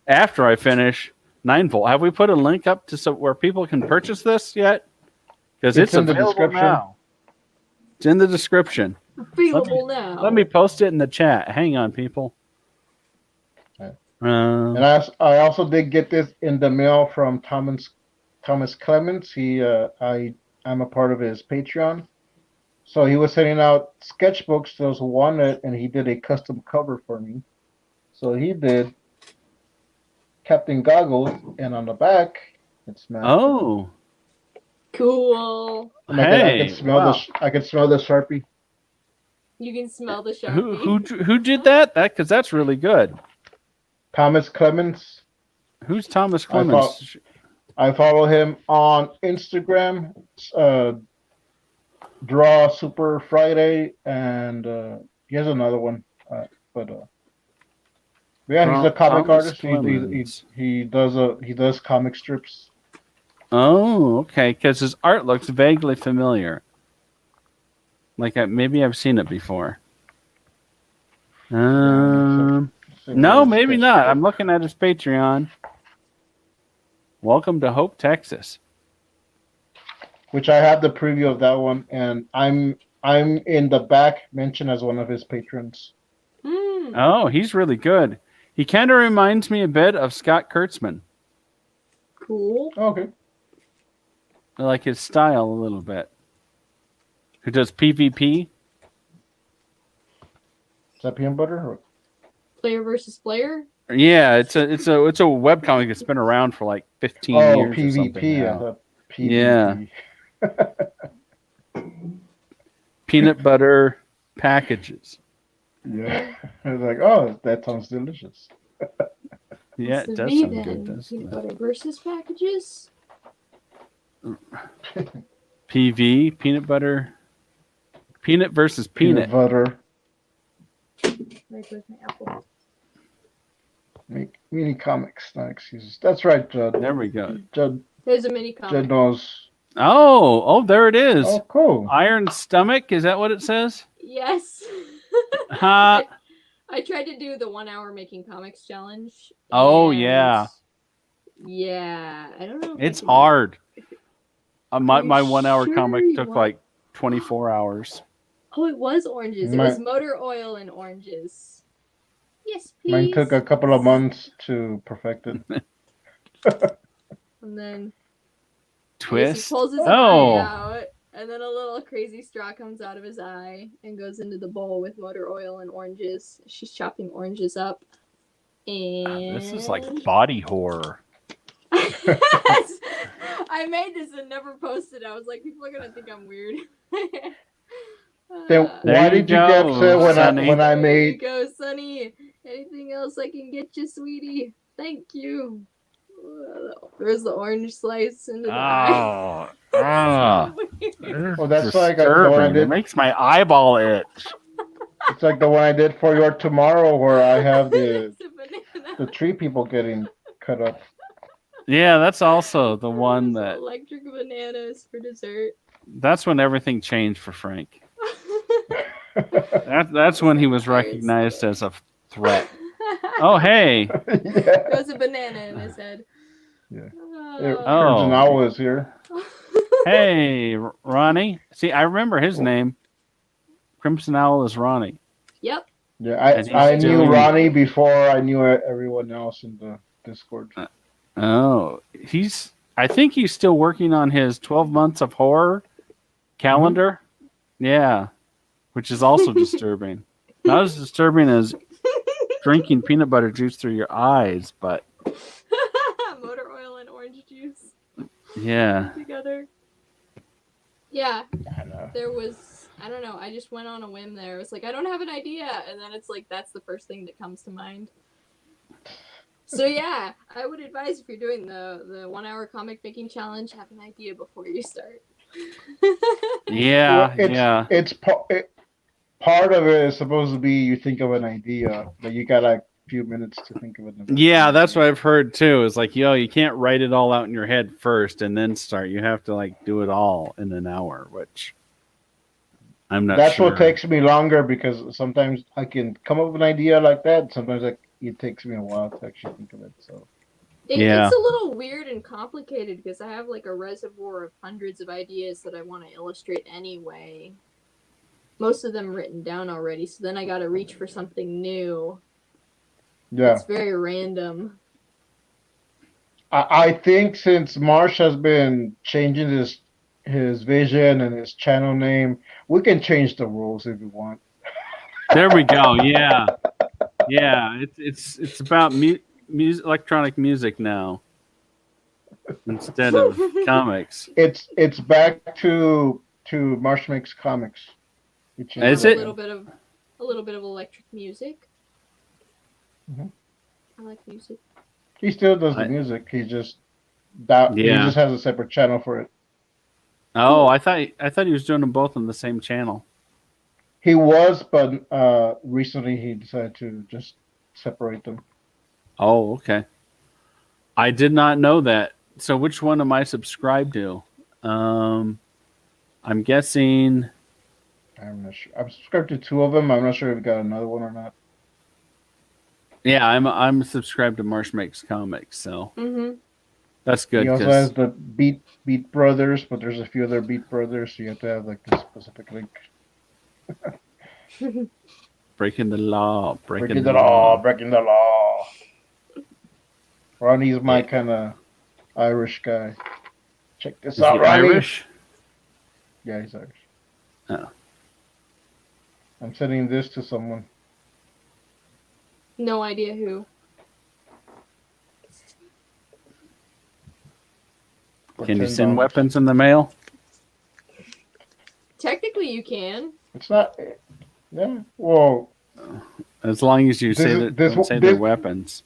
after I finish 9-volt. Have we put a link up to where people can purchase this yet? Because it's in the available description. now. It's in the description. Available now. Let me post it in the chat. Hang on, people. Right. And I also did get this in the mail from Thomas Clements. I'm a part of his Patreon. So he was sending out sketchbooks to those who wanted, and he did a custom cover for me. So he did Captain Goggles, and on the back, it's Mask. Oh. Cool. And Hey, I could smell the Sharpie. You can smell the Sharpie. Who did that? Because that's really good. Thomas Clements. Who's Thomas Clements? I follow him on Instagram. Draw Super Friday, and he has another one. Yeah, he's a comic Thomas artist. He does comic strips. Oh, okay. Because his art looks vaguely familiar. Like maybe I've seen it before. No, maybe not. I'm looking at his Patreon. Welcome to Hope, Texas. Which I have the preview of that one, and I'm in the back mentioned as one of his patrons. Oh, he's really good. He kind of reminds me a bit of Scott Kurtzman. Cool. Okay. I like his style a little bit. Who does PvP? Is that peanut butter? Or? Player versus player? Yeah, it's a webcomic that's been around for like 15 years. PvP. Or something now. I thought PvP. Yeah. Peanut butter packages. Yeah. I was like, oh, that sounds delicious. Yeah, it does sound good, doesn't Peanut it? butter versus packages? PV, peanut butter. Peanut versus peanut. Butter. Right, where's my apple? Mini comics, not excuses. That's right, Judd. There we go. Judd There's a mini comic. knows. Oh, there it is. Oh, cool. Iron Stomach, is that what it says? Yes. Huh. I tried to do the 1 hour making comics challenge. Oh, and yeah. Yeah, I don't know. It's hard. My Are you 1 hour sure comic you took want- like 24 hours. Oh, it was oranges. It was motor oil and oranges. Yes, please. Mine took a couple of months to perfect it. And then Twist. he pulls his Oh. eye out, and then a little crazy straw comes out of his eye and goes into the bowl with motor oil and oranges. She's chopping oranges up. And This is like body horror. I made this and never posted. I was like, people are gonna think I'm weird. Then There why you did you get go, upset Sonny. when I There you made? go, Sonny. Anything else I can get you, sweetie? Thank you. There's the orange slice into the eye. Oh. Oh, that's like the one I It did. makes my eyeball itch. It's like the one I did for your tomorrow, where I have the It's a banana. the tree people getting cut up. Yeah, that's also the one There's that. electric bananas for dessert. That's when everything changed for Frank. That's when he was recognized as a threat. Oh, hey. Yeah. There's a banana in his head. Yeah. Oh. Owl is here. Hey, Ronnie. See, I remember his name. Crimson Owl is Ronnie. Yep. Yeah, And he's I knew doing- Ronnie before I knew everyone else in the Discord. Oh, I think he's still working on his 12 months of horror calendar. Yeah, which is also disturbing. Not as disturbing as drinking peanut butter juice through your eyes, but Motor oil and orange juice yeah. together. Yeah, I know. there was, I don't know, I just went on a whim there. It was like, I don't have an idea. And then it's like, that's the first thing that comes to mind. So yeah, I would advise if you're doing the 1 hour comic making challenge, have an idea before you start. Yeah, yeah. It's part of it is supposed to be you think of an idea, but you gotta few minutes to think of it. Yeah, that's what I've heard too. Is like, yo, you can't write it all out in your head first and then start. You have to like do it all in an hour, which I'm not That's sure. what takes me longer because sometimes I can come up with an idea like that. Sometimes it takes me a while to actually think of it. So Yeah. It's a little weird and complicated because I have like a reservoir of hundreds of ideas that I want to illustrate anyway. Most of them written down already, so then I got to reach for something new. yeah, It's very random. I think since Marsh has been changing his vision and his channel name, we can change the rules if we want. There we go. Yeah, yeah. It's about music, electronic music now instead of comics. It's back to Marsh Makes Comics. Is a it? little bit of electric music. Mhm. I like music. He still does the music. He just he just has a separate channel for it. Oh, I thought he was doing them both on the same channel. He was, but recently he decided to just separate them. Oh, okay. I did not know that. So which one am I subscribed to? I'm guessing. I'm not sure. I'm subscribed to two of them. I'm not sure if we got another one or not. Yeah, I'm subscribed to Marsh Makes Comics, so that's good. He also has the Beat Brothers, but there's a few other Beat Brothers, so you have to have like the specific link. Breaking the law, breaking the law. Ronnie's my kind of Irish guy. Check this out, Ronnie. Irish? Yeah, he's Irish. Oh. I'm sending this to someone. No idea who. Can you send weapons in the mail? Technically, you can. It's not. Yeah. Well. As long as you say that, don't say they're weapons.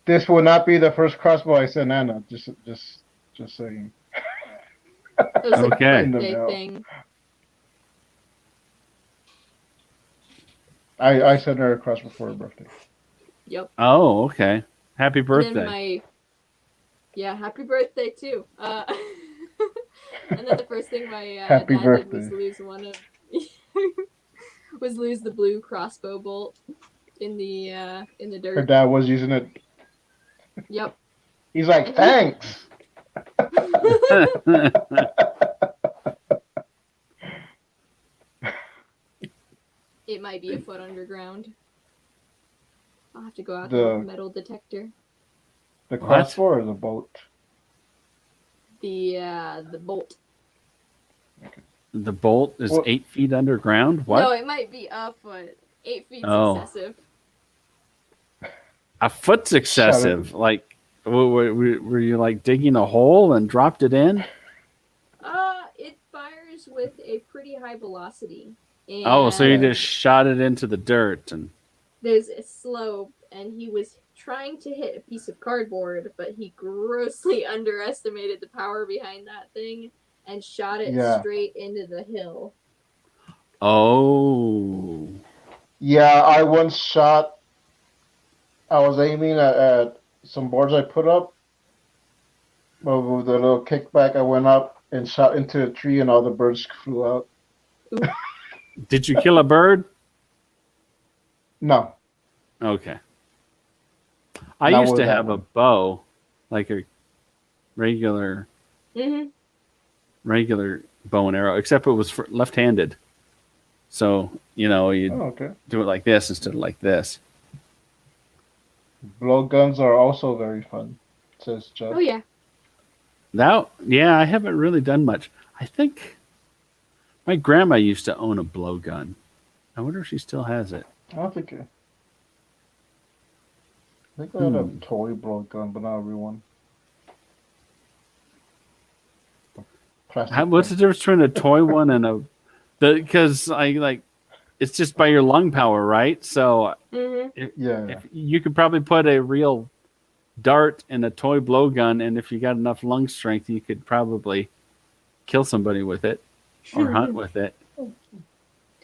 This will not be the first crossbow I send Anna. Just saying. It was like Okay. a birthday thing. I sent her a crossbow for her birthday. Yep. Oh, okay. Happy birthday. Happy birthday too. And then the first thing my happy dad birthday. did was lose the blue crossbow bolt in the dirt. Her dad was using it. Yep. He's like, thanks. It might be a foot underground. I'll have to go out to the metal detector. The crossbow or the bolt? The bolt. Okay. The bolt is 8 feet underground? What? No, it might be a foot. 8 feet's excessive. A foot's excessive. Like, were you like digging a hole and dropped it in? It fires with a pretty high velocity. And so you just shot it into the dirt and there's a slope, and he was trying to hit a piece of cardboard, but he grossly underestimated the power behind that thing and shot it straight into the hill. Oh. Yeah, I once shot. I was aiming at some boards I put up, but with a little kickback, I went up and shot into a tree, and all the birds flew out. Did you kill a bird? No. Okay. I used to have a bow, like a regular bow and arrow, except it was left-handed. So, you do it like this instead of like this. Blowguns are also very fun, says Chuck. Oh, yeah. I haven't really done much. I think my grandma used to own a blowgun. I wonder if she still has it. I don't think I had a toy blowgun, but not a real one. What's the difference between a toy one and because it's just by your lung power, right? So if you could probably put a real dart in a toy blowgun, and if you got enough lung strength, you could probably kill somebody with it or hunt with it.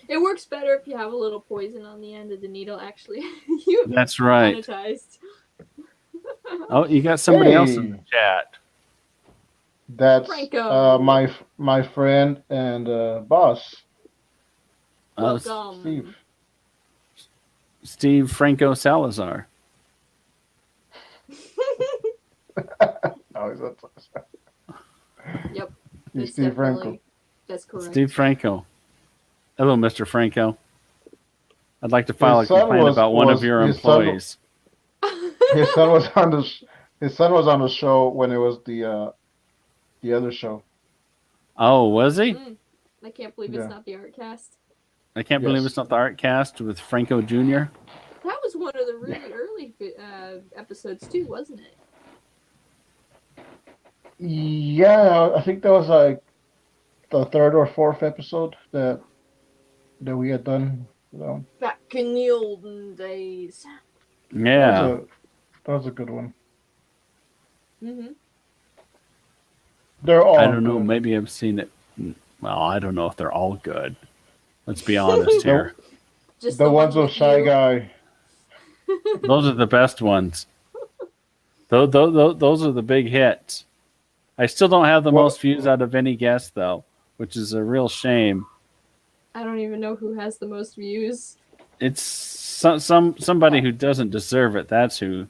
It works better if you have a little poison on the end of the needle. Actually, you That's right. monetized. Oh, you got somebody else in the Hey, chat. that's Franco. my friend and boss, Uh, Steve. Welcome. Steve Franco Salazar. Oh, is that Yep, He's that's Steve definitely Franco? that's correct. Steve Franco. Hello, Mr. Franco. I'd like to file a His son complaint about one of was your his son. employees. His son was on the his son was on the show when it was the other show. Oh, was he? I can't believe Yeah. it's not the art cast. I can't believe Yes. it's not the art cast with Franco Jr. That was one of the really early episodes too, wasn't it? Yeah, I think that was like the third or fourth episode that we had done. So Back in the olden days. Yeah. that was a good one. Mm-hmm. They're all I don't know. good. Maybe I've seen it. Well, I don't know if they're all good. Let's be honest here. Just The ones with you. ShyGuy. Those are the best ones. Those are the big hits. I still don't have the What- most views out of any guest, though, which is a real shame. I don't even know who has the most views. It's somebody who doesn't deserve it. That's who.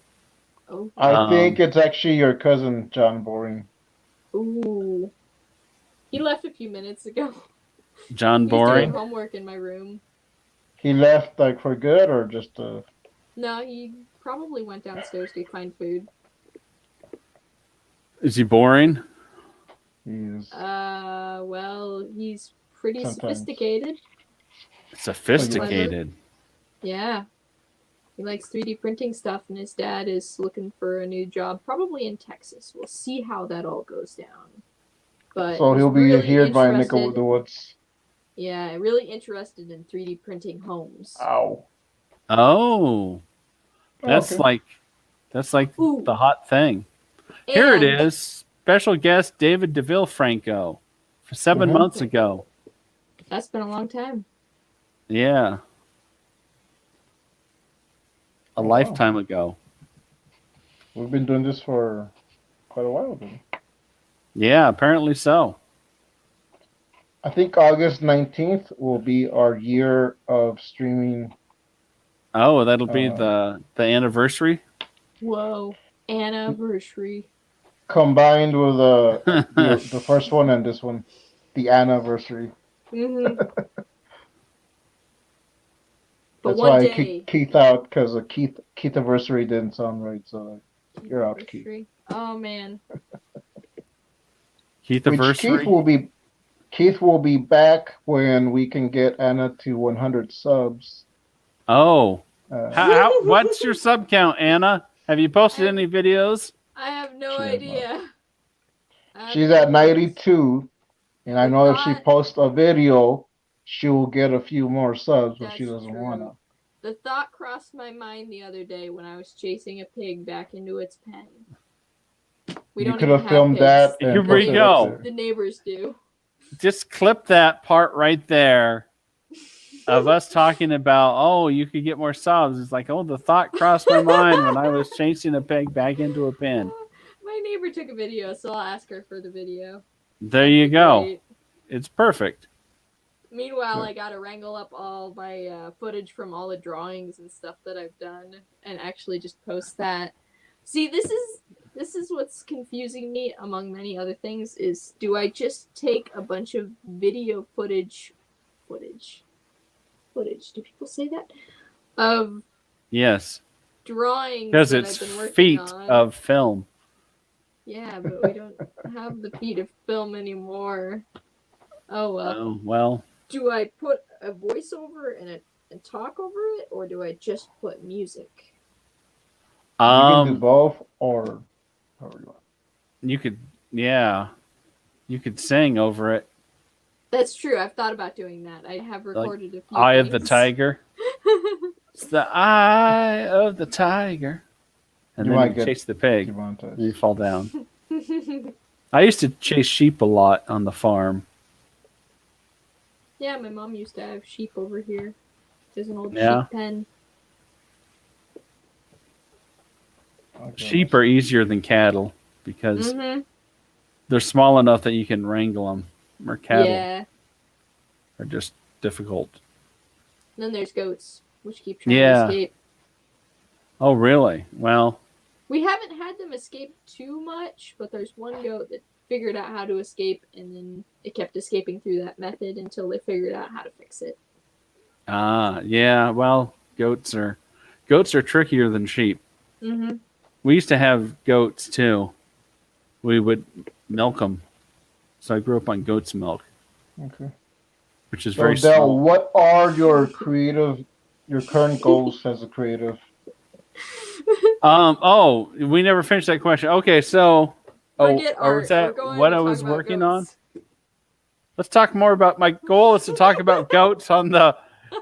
Oh. I think it's actually your cousin, John Boring. Ooh. He left a few minutes ago. John He's doing Boring. homework in my room. He left like for good or just No, he probably went downstairs to find food. Is he boring? he's Well, he's pretty Sometimes. sophisticated. Sophisticated. Yeah. He likes 3D printing stuff, and his dad is looking for a new job, probably in Texas. We'll see how that all goes down. But so he's he'll be really here by Nick of interested- the Woods. Yeah, really interested in 3D printing homes. Ow. Oh, that's Okay. like Ooh. the hot thing. Here it And is. Special guest David DeVille Franco for 7 Mhm. months ago. That's been a long time. Yeah. A Wow. lifetime ago. We've been doing this for quite a while then. Yeah, apparently so. I think August 19th will be our year of streaming. Oh, that'll be the anniversary. Whoa. Anniversary. Combined with the first one and this one, the anniversary. Mm-hmm. But That's one why I day. kicked Keith out because Keith anniversary didn't sound right. So you're out, Keith. Anniversary. Oh, man. Keith Which anniversary. Keith will be back when we can get Anna to 100 subs. Oh, Uh, what's your sub count, Anna? Have you posted any videos? I have no She has idea. she's at 92, and I know if she thought- posts a video, she will get a few more subs, but she That's doesn't true. want to. The thought crossed my mind the other day when I was chasing a pig back into its pen. We You don't could even have filmed that. pigs. And Here we posted it go. up there. The neighbors do. Just clip that part right there of us talking about, oh, you could get more subs. It's like, oh, the thought crossed my mind when I was chasing a pig back into a pen. My neighbor took a video, so I'll ask her for the video. There you go. Great. It's perfect. Meanwhile, I gotta wrangle up all my footage from all the drawings and stuff that I've done, and actually just post that. See, this is what's confusing me, among many other things. Is do I just take a bunch of video footage? Do people say that? Of Yes, drawings because that it's I've been working feet on. of film. Yeah, but we don't have the feet of film anymore. Oh well. Oh, well, Do I put a voiceover and talk over it, or do I just put music? You can do um, both, or however you want. you could, yeah, you could sing over it. That's true. I've thought about doing that. I have recorded a few. Eye of the things. tiger. It's the eye of the tiger. And You then might you get chase the pig. demonetized. And you fall down. I used to chase sheep a lot on the farm. Yeah, my mom used to have sheep over here. There's an old Yeah. sheep pen. Sheep are easier than cattle because Mm-hmm. they're small enough that you can wrangle them. Or cattle Yeah. are just difficult. And then there's goats, which keep trying to Yeah. escape. Oh, really? Well, We haven't had them escape too much, but there's one goat that figured out how to escape, and then it kept escaping through that method until they figured out how to fix it. yeah. Well, goats are trickier than sheep. Mm-hmm. We used to have goats too. We would milk them. So I grew up on goat's milk, Okay. which is So, very Del, small. what are your current goals as a creative? Oh, we never finished that question. Okay, so Forget or art. was that We're going what to I talk was about working goats. on? Let's talk more about my goal is to talk about goats on the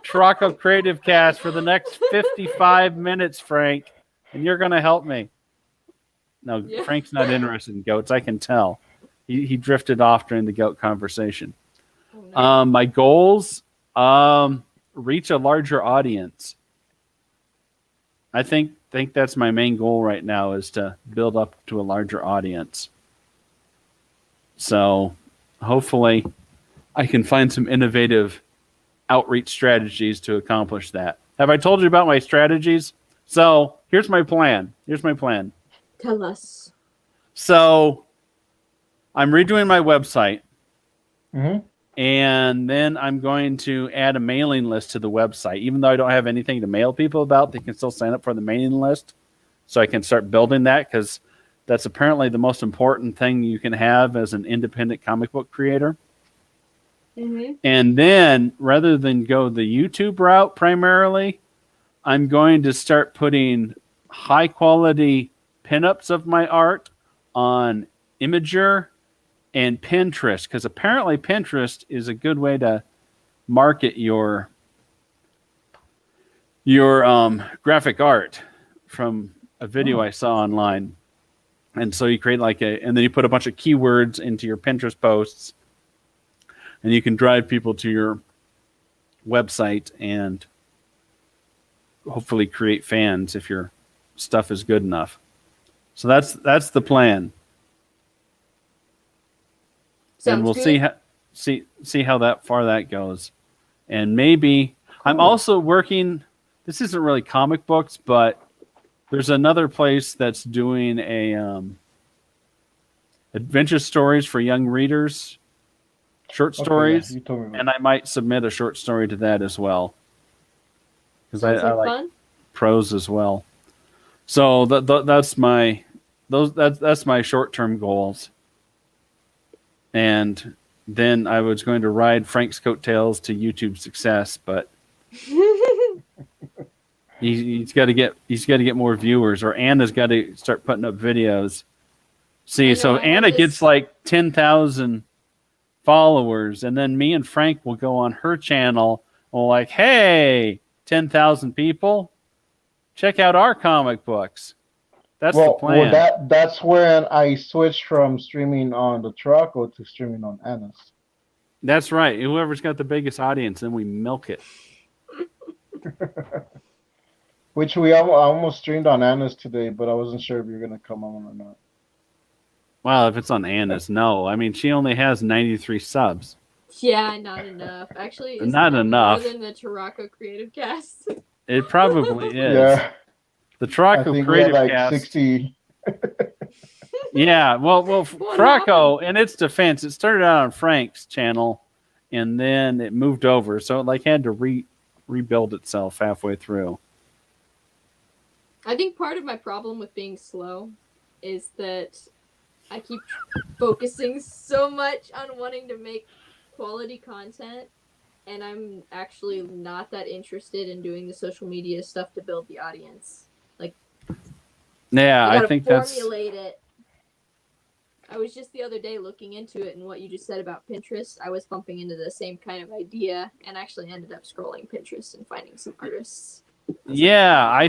Turaco Creative Cast for the next 55 minutes, Frank. And you're gonna help me. No, Yeah. Frank's not interested in goats, I can tell. He drifted off during the goat conversation. Oh, no. My goals, reach a larger audience. I think that's my main goal right now is to build up to a larger audience. So hopefully I can find some innovative outreach strategies to accomplish that. Have I told you about my strategies? So here's my plan. Tell us. So I'm redoing my website. Mm-hmm. And then I'm going to add a mailing list to the website. Even though I don't have anything to mail people about, they can still sign up for the mailing list. So I can start building that because that's apparently the most important thing you can have as an independent comic book creator. Mm-hmm. And then rather than go the YouTube route primarily, I'm going to start putting high quality pinups of my art on Imager and Pinterest, because apparently Pinterest is a good way to market your graphic art from a video I saw online. And so you create and then you put a bunch of keywords into your Pinterest posts, and you can drive people to your website and hopefully create fans if your stuff is good enough. So that's the plan. Sounds and we'll good. see how that far that goes. And maybe I'm also working. This isn't really comic books, but there's another place that's doing a adventure stories for young readers, short stories, Yeah, you told me about and I might submit a short story to that as well because I Sounds like fun. prose as well. So that's my short-term goals. And then I was going to ride Frank's coattails to YouTube success, but he's got to get more viewers, or Anna's got to start putting up videos. See, so Anna gets like 10,000 followers, and then me and Frank will go on her channel and we're like, hey, 10,000 people, check out our comic books. That's the plan. Well, that's when I switched from streaming on the Turaco to streaming on Anna's. That's right. Whoever's got the biggest audience, then we milk it. Which I almost streamed on Anna's today, but I wasn't sure if you're gonna come on or not. Well, if it's on Anna's, no. I mean, she only has 93 subs. Yeah, not enough. Actually, isn't Not that enough. more than the TuracoCreativeCast? It probably is. Yeah, The I think we had like TuracoCreativeCast. 60. Yeah, well, Turaco, in its defense, it started out on Frank's channel, and then it moved over, so it had to rebuild itself halfway through. I think part of my problem with being slow is that I keep focusing so much on wanting to make quality content, and I'm actually not that interested in doing the social media stuff to build the audience. Yeah, I I think that's formulate it. I was just the other day looking into it, and what you just said about Pinterest, I was bumping into the same kind of idea, and actually ended up scrolling Pinterest and finding some artists. Yeah,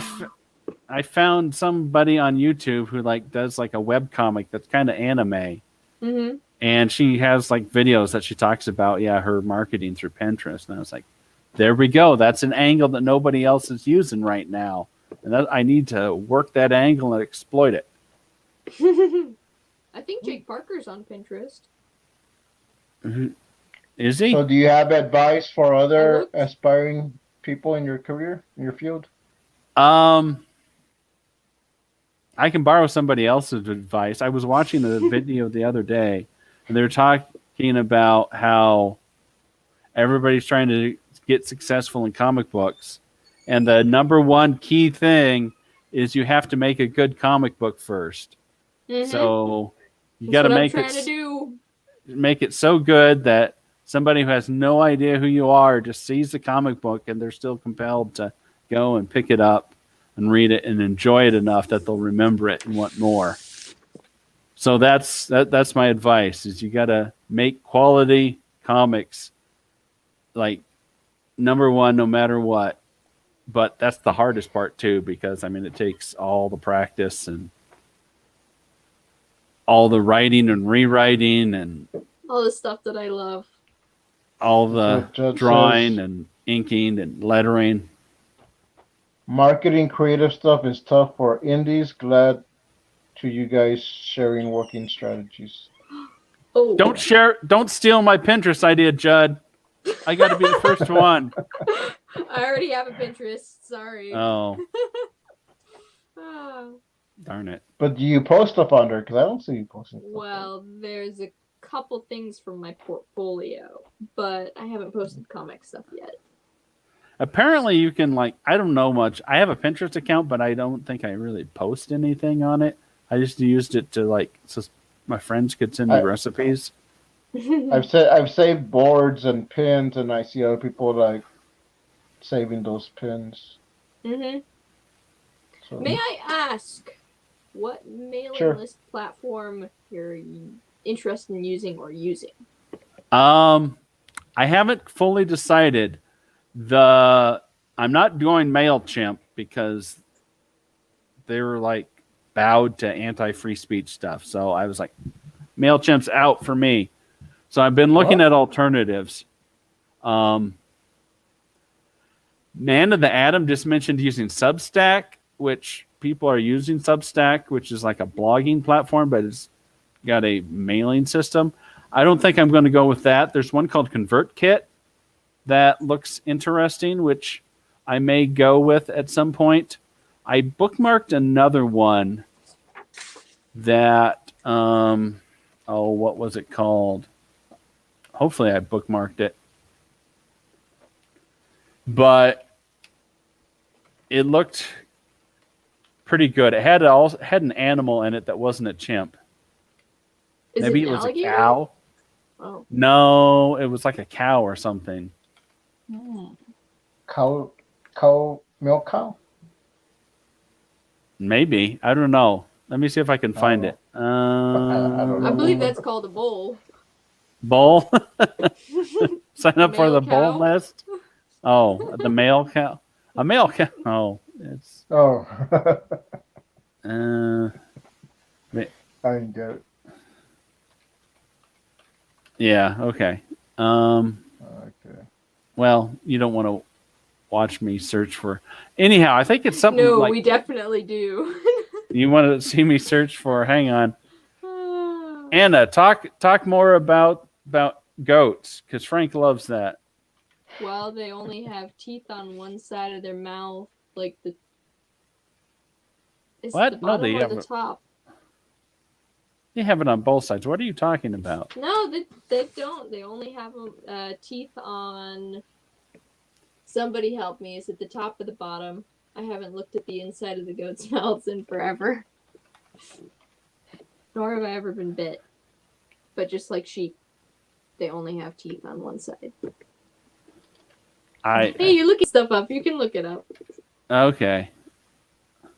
I found somebody on YouTube who does a web comic that's kind of anime, Mm-hmm. And she has like videos that she talks about, her marketing through Pinterest. And I was like, there we go. That's an angle that nobody else is using right now. And I need to work that angle and exploit it. I think Jake Parker's on Pinterest. Is he? So do you have advice for I other looked. aspiring people in your career, in your field? I can borrow somebody else's advice. I was watching a video the other day, and they were talking about how everybody's trying to get successful in comic books. And the number one key thing is you have to make a good comic book first. Mhm. So you That's got to what I'm make trying to do. it so good that somebody who has no idea who you are just sees the comic book and they're still compelled to go and pick it up and read it and enjoy it enough that they'll remember it and want more. So that's my advice, is you got to make quality comics like number one no matter what. But that's the hardest part too, because I mean it takes all the practice and all the writing and rewriting and All the stuff that I love. all the What Judd drawing says. and inking and lettering. Marketing creative stuff is tough for indies. Glad to you guys sharing working strategies. Oh, Don't steal my Pinterest idea, Judd. I got to be the first one. I already have a Pinterest. Sorry. Oh, Ah. darn it. But do you post stuff on there? Because I don't see you posting stuff. Well, there's a couple things from my portfolio, but I haven't posted comic stuff yet. Apparently you can, like, I don't know much. I have a Pinterest account, but I don't think I really post anything on it. I just used it to, like, so my friends could send me recipes. I've saved boards and pins, and I see other people like saving those pins. Mm-hmm. So, May I ask what mailing Sure. list platform you're interested in using or using? I haven't fully decided. I'm not doing MailChimp because they were like bowed to anti-free speech stuff. So I was like, MailChimp's out for me. So I've been looking at alternatives. Man of the Atom just mentioned using Substack, which people are using Substack, which is like a blogging platform, but it's got a mailing system. I don't think I'm going to go with that. There's one called ConvertKit that looks interesting, which I may go with at some point. I bookmarked another one that, what was it called? Hopefully I bookmarked it. But it looked pretty good. It had an animal in it that wasn't a chimp. Is Maybe it it was alligator? a cow. Oh. No, it was like a cow or something. cow, milk cow. Maybe. I don't know. Let me see if I can find it. I don't know. I believe that's called a bull. Bull. Sign up for Male the bull cow? list. Oh, the male cow. A male cow. Oh, it's. Oh, Uh, I didn't get it. yeah. Okay. Okay. Well, you don't want to watch me search for. Anyhow, I think it's something No, like we definitely do. you want to see me search for. Hang on, Ah. Anna. Talk more about goats because Frank loves that. Well, they only have teeth on one side of their mouth, like the. Is What? it the No, bottom they or have the it. top? They have it on both sides. What are you talking about? No, they don't. They only have teeth on. Somebody help me. Is it the top or the bottom? I haven't looked at the inside of the goat's mouths in forever. Nor have I ever been bit. But just like sheep, they only have teeth on one side. Hey, you're looking stuff up. You can look it up. Okay.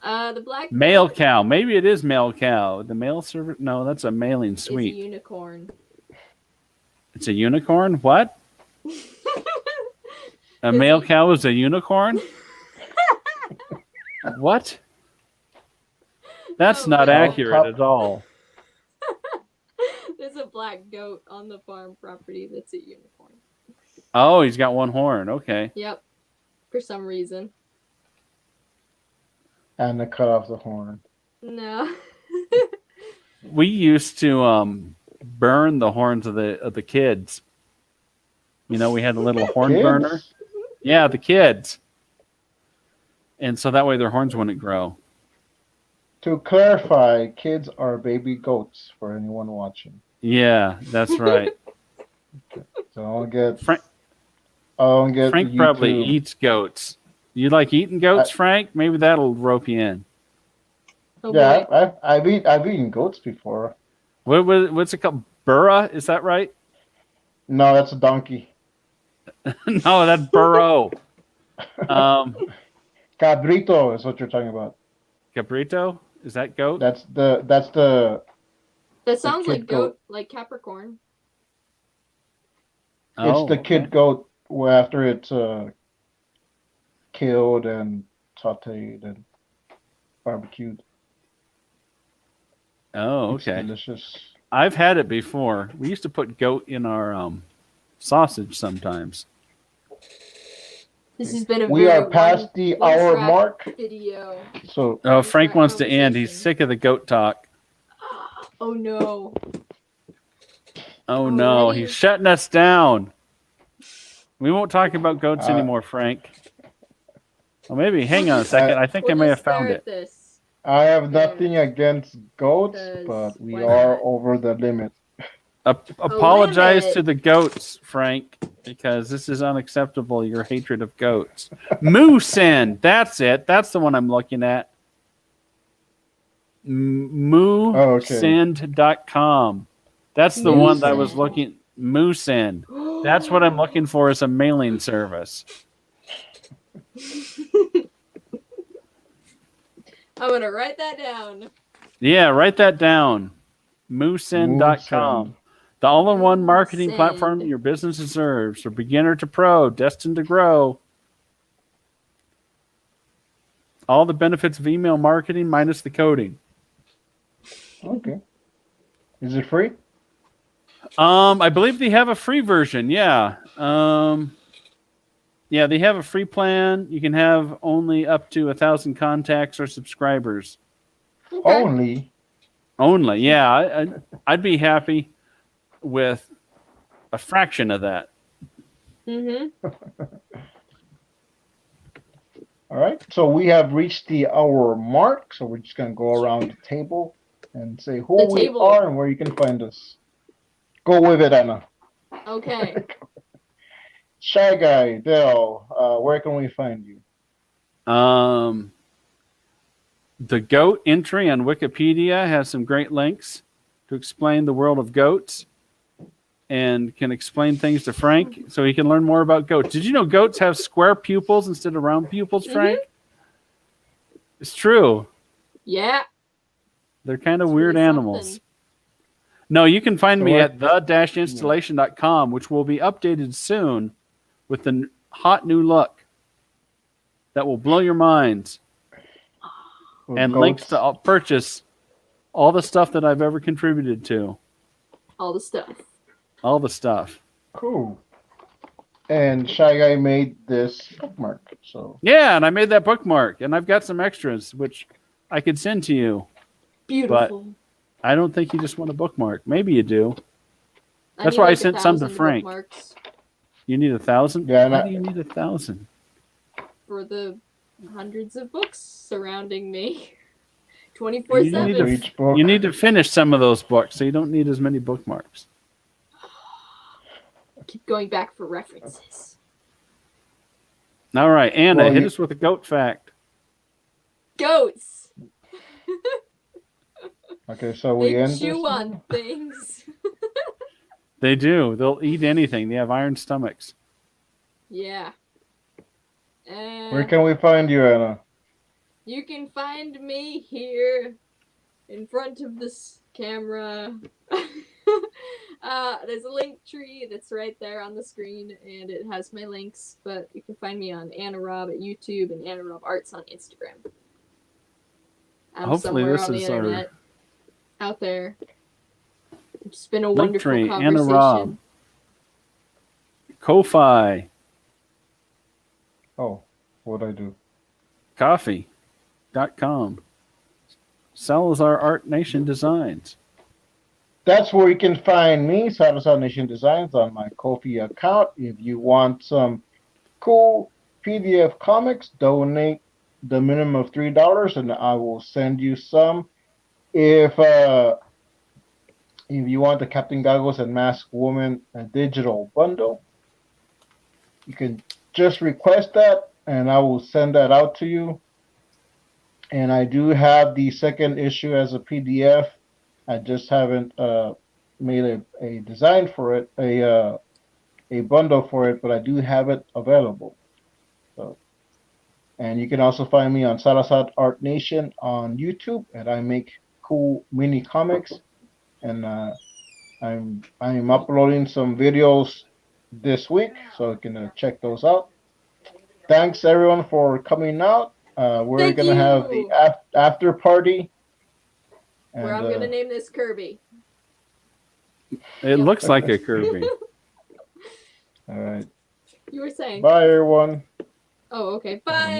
The black Male goat cow. Maybe it is male cow. The male servant. No, that's a mailing is a suite. unicorn. It's a unicorn. What? A Is male it- cow is a unicorn? What? That's Oh, not wow. accurate at all. There's a black goat on the farm property that's a unicorn. Oh, he's got one horn. Okay. Yep. For some reason. And they cut off the horn. No. We used to burn the horns of the kids. You know, we had a little horn Kids? burner. Yeah, the kids. And so that way their horns wouldn't grow. To clarify, kids are baby goats for anyone watching. Yeah, that's right. So I don't get. Frank, I don't get. Frank probably YouTube. eats goats. You like eating goats, Frank? Maybe that'll rope you in. Oh, Yeah, boy. I've eaten goats before. What's it called? Burra? Is that right? No, that's a donkey. No, that's burro. Cabrito is what you're talking about. Cabrito? Is that goat? That's the That sounds kid like goat, like Capricorn. Oh, it's the kid okay. goat after it's killed and sautéed and barbecued. Oh, It's okay. delicious. I've had it before. We used to put goat in our sausage sometimes. This has been a We very are past the one hour track mark, video. so Oh, Frank Track wants to end. He's conversation. sick of the goat talk. Oh no. Oh no, Already? he's shutting us down. We won't talk about goats anymore, Frank. Well, maybe. Hang on a second. I think I may have found it. This. I have nothing against goats, Because but we why are not? over the limit. Apologize limit. to the goats, Frank, because this is unacceptable. Your hatred of goats. Moosend. That's it. That's the one I'm looking at. Moosend.com. That's the one that I was Moosend. looking. Moosend. That's what I'm looking for as a mailing service. I'm gonna write that down. Yeah, write that down. Moosend.com. Moosend. The all-in-one marketing Moosend. platform your business deserves. From beginner to pro, destined to grow. All the benefits of email marketing minus the coding. Okay. Is it free? I believe they have a free version. Yeah. Yeah, they have a free plan. You can have only up to 1,000 contacts or subscribers. Only. Only. Yeah, I'd be happy with a fraction of that. Mm-hmm. All right. So we have reached the hour mark. So we're just gonna go around the table and say who The we table. are and where you can find us. Go with it, Anna. Okay. ShyGuy, Dell, where can we find you? The goat entry on Wikipedia has some great links to explain the world of goats and can explain things to Frank so he can learn more about goats. Did you know goats have square pupils instead of round pupils, Frank? It's true. Yeah. They're kind of It's weird really animals. something. No, you can find So me what- at the-installation.com, which will be updated soon with the hot new look that will blow your minds. With And goats? links to purchase all the stuff that I've ever contributed to. All the stuff. All the stuff. Cool. And ShyGuy made this bookmark. So Yeah, and I made that bookmark, and I've got some extras, which I could send to you. Beautiful. I don't think you just want a bookmark. Maybe you do. I That's need why I like sent some to 1,000 Frank. bookmarks You need 1,000? Yeah, and Why I- do you need 1,000? for the hundreds of books surrounding me. You need 24/7. to- each book. You need to finish some of those books, so you don't need as many bookmarks. Keep going back for references. All right, Anna, Well, hit you- us with a goat fact. Goats. Okay, so we They end chew this. on things. They do. They'll eat anything. They have iron stomachs. Yeah. Where can we find you, Anna? You can find me here in front of this camera. There's a link tree that's right there on the screen, and it has my links. But you can find me on Anna Raub at YouTube and Anna Raub Arts on Instagram. I'm Hopefully somewhere this on the is our- internet, out there. It's been a wonderful Linktree, Anna conversation. Raub. Ko-Fi, Oh, what'd I do? coffee.com, Salazar Art Nation Designs. That's where you can find me, Salazar Nation Designs, on my Ko-fi account. If you want some cool PDF comics, donate the minimum of $3, and I will send you some. If you want the Captain Goggles and Mask Woman digital bundle, you can just request that, and I will send that out to you. And I do have the second issue as a PDF. I just haven't made a design for it, a bundle for it, but I do have it available. So, and you can also find me on Salazar Art Nation on YouTube, and I make cool mini comics. And I'm uploading some videos this week, so you can check those out. Thanks everyone for coming out. We're Thank gonna have the you. after party. Where I'm gonna name this Kirby. It Yep. looks like a Kirby. All right. You were saying. Bye everyone. Oh, okay. Bye.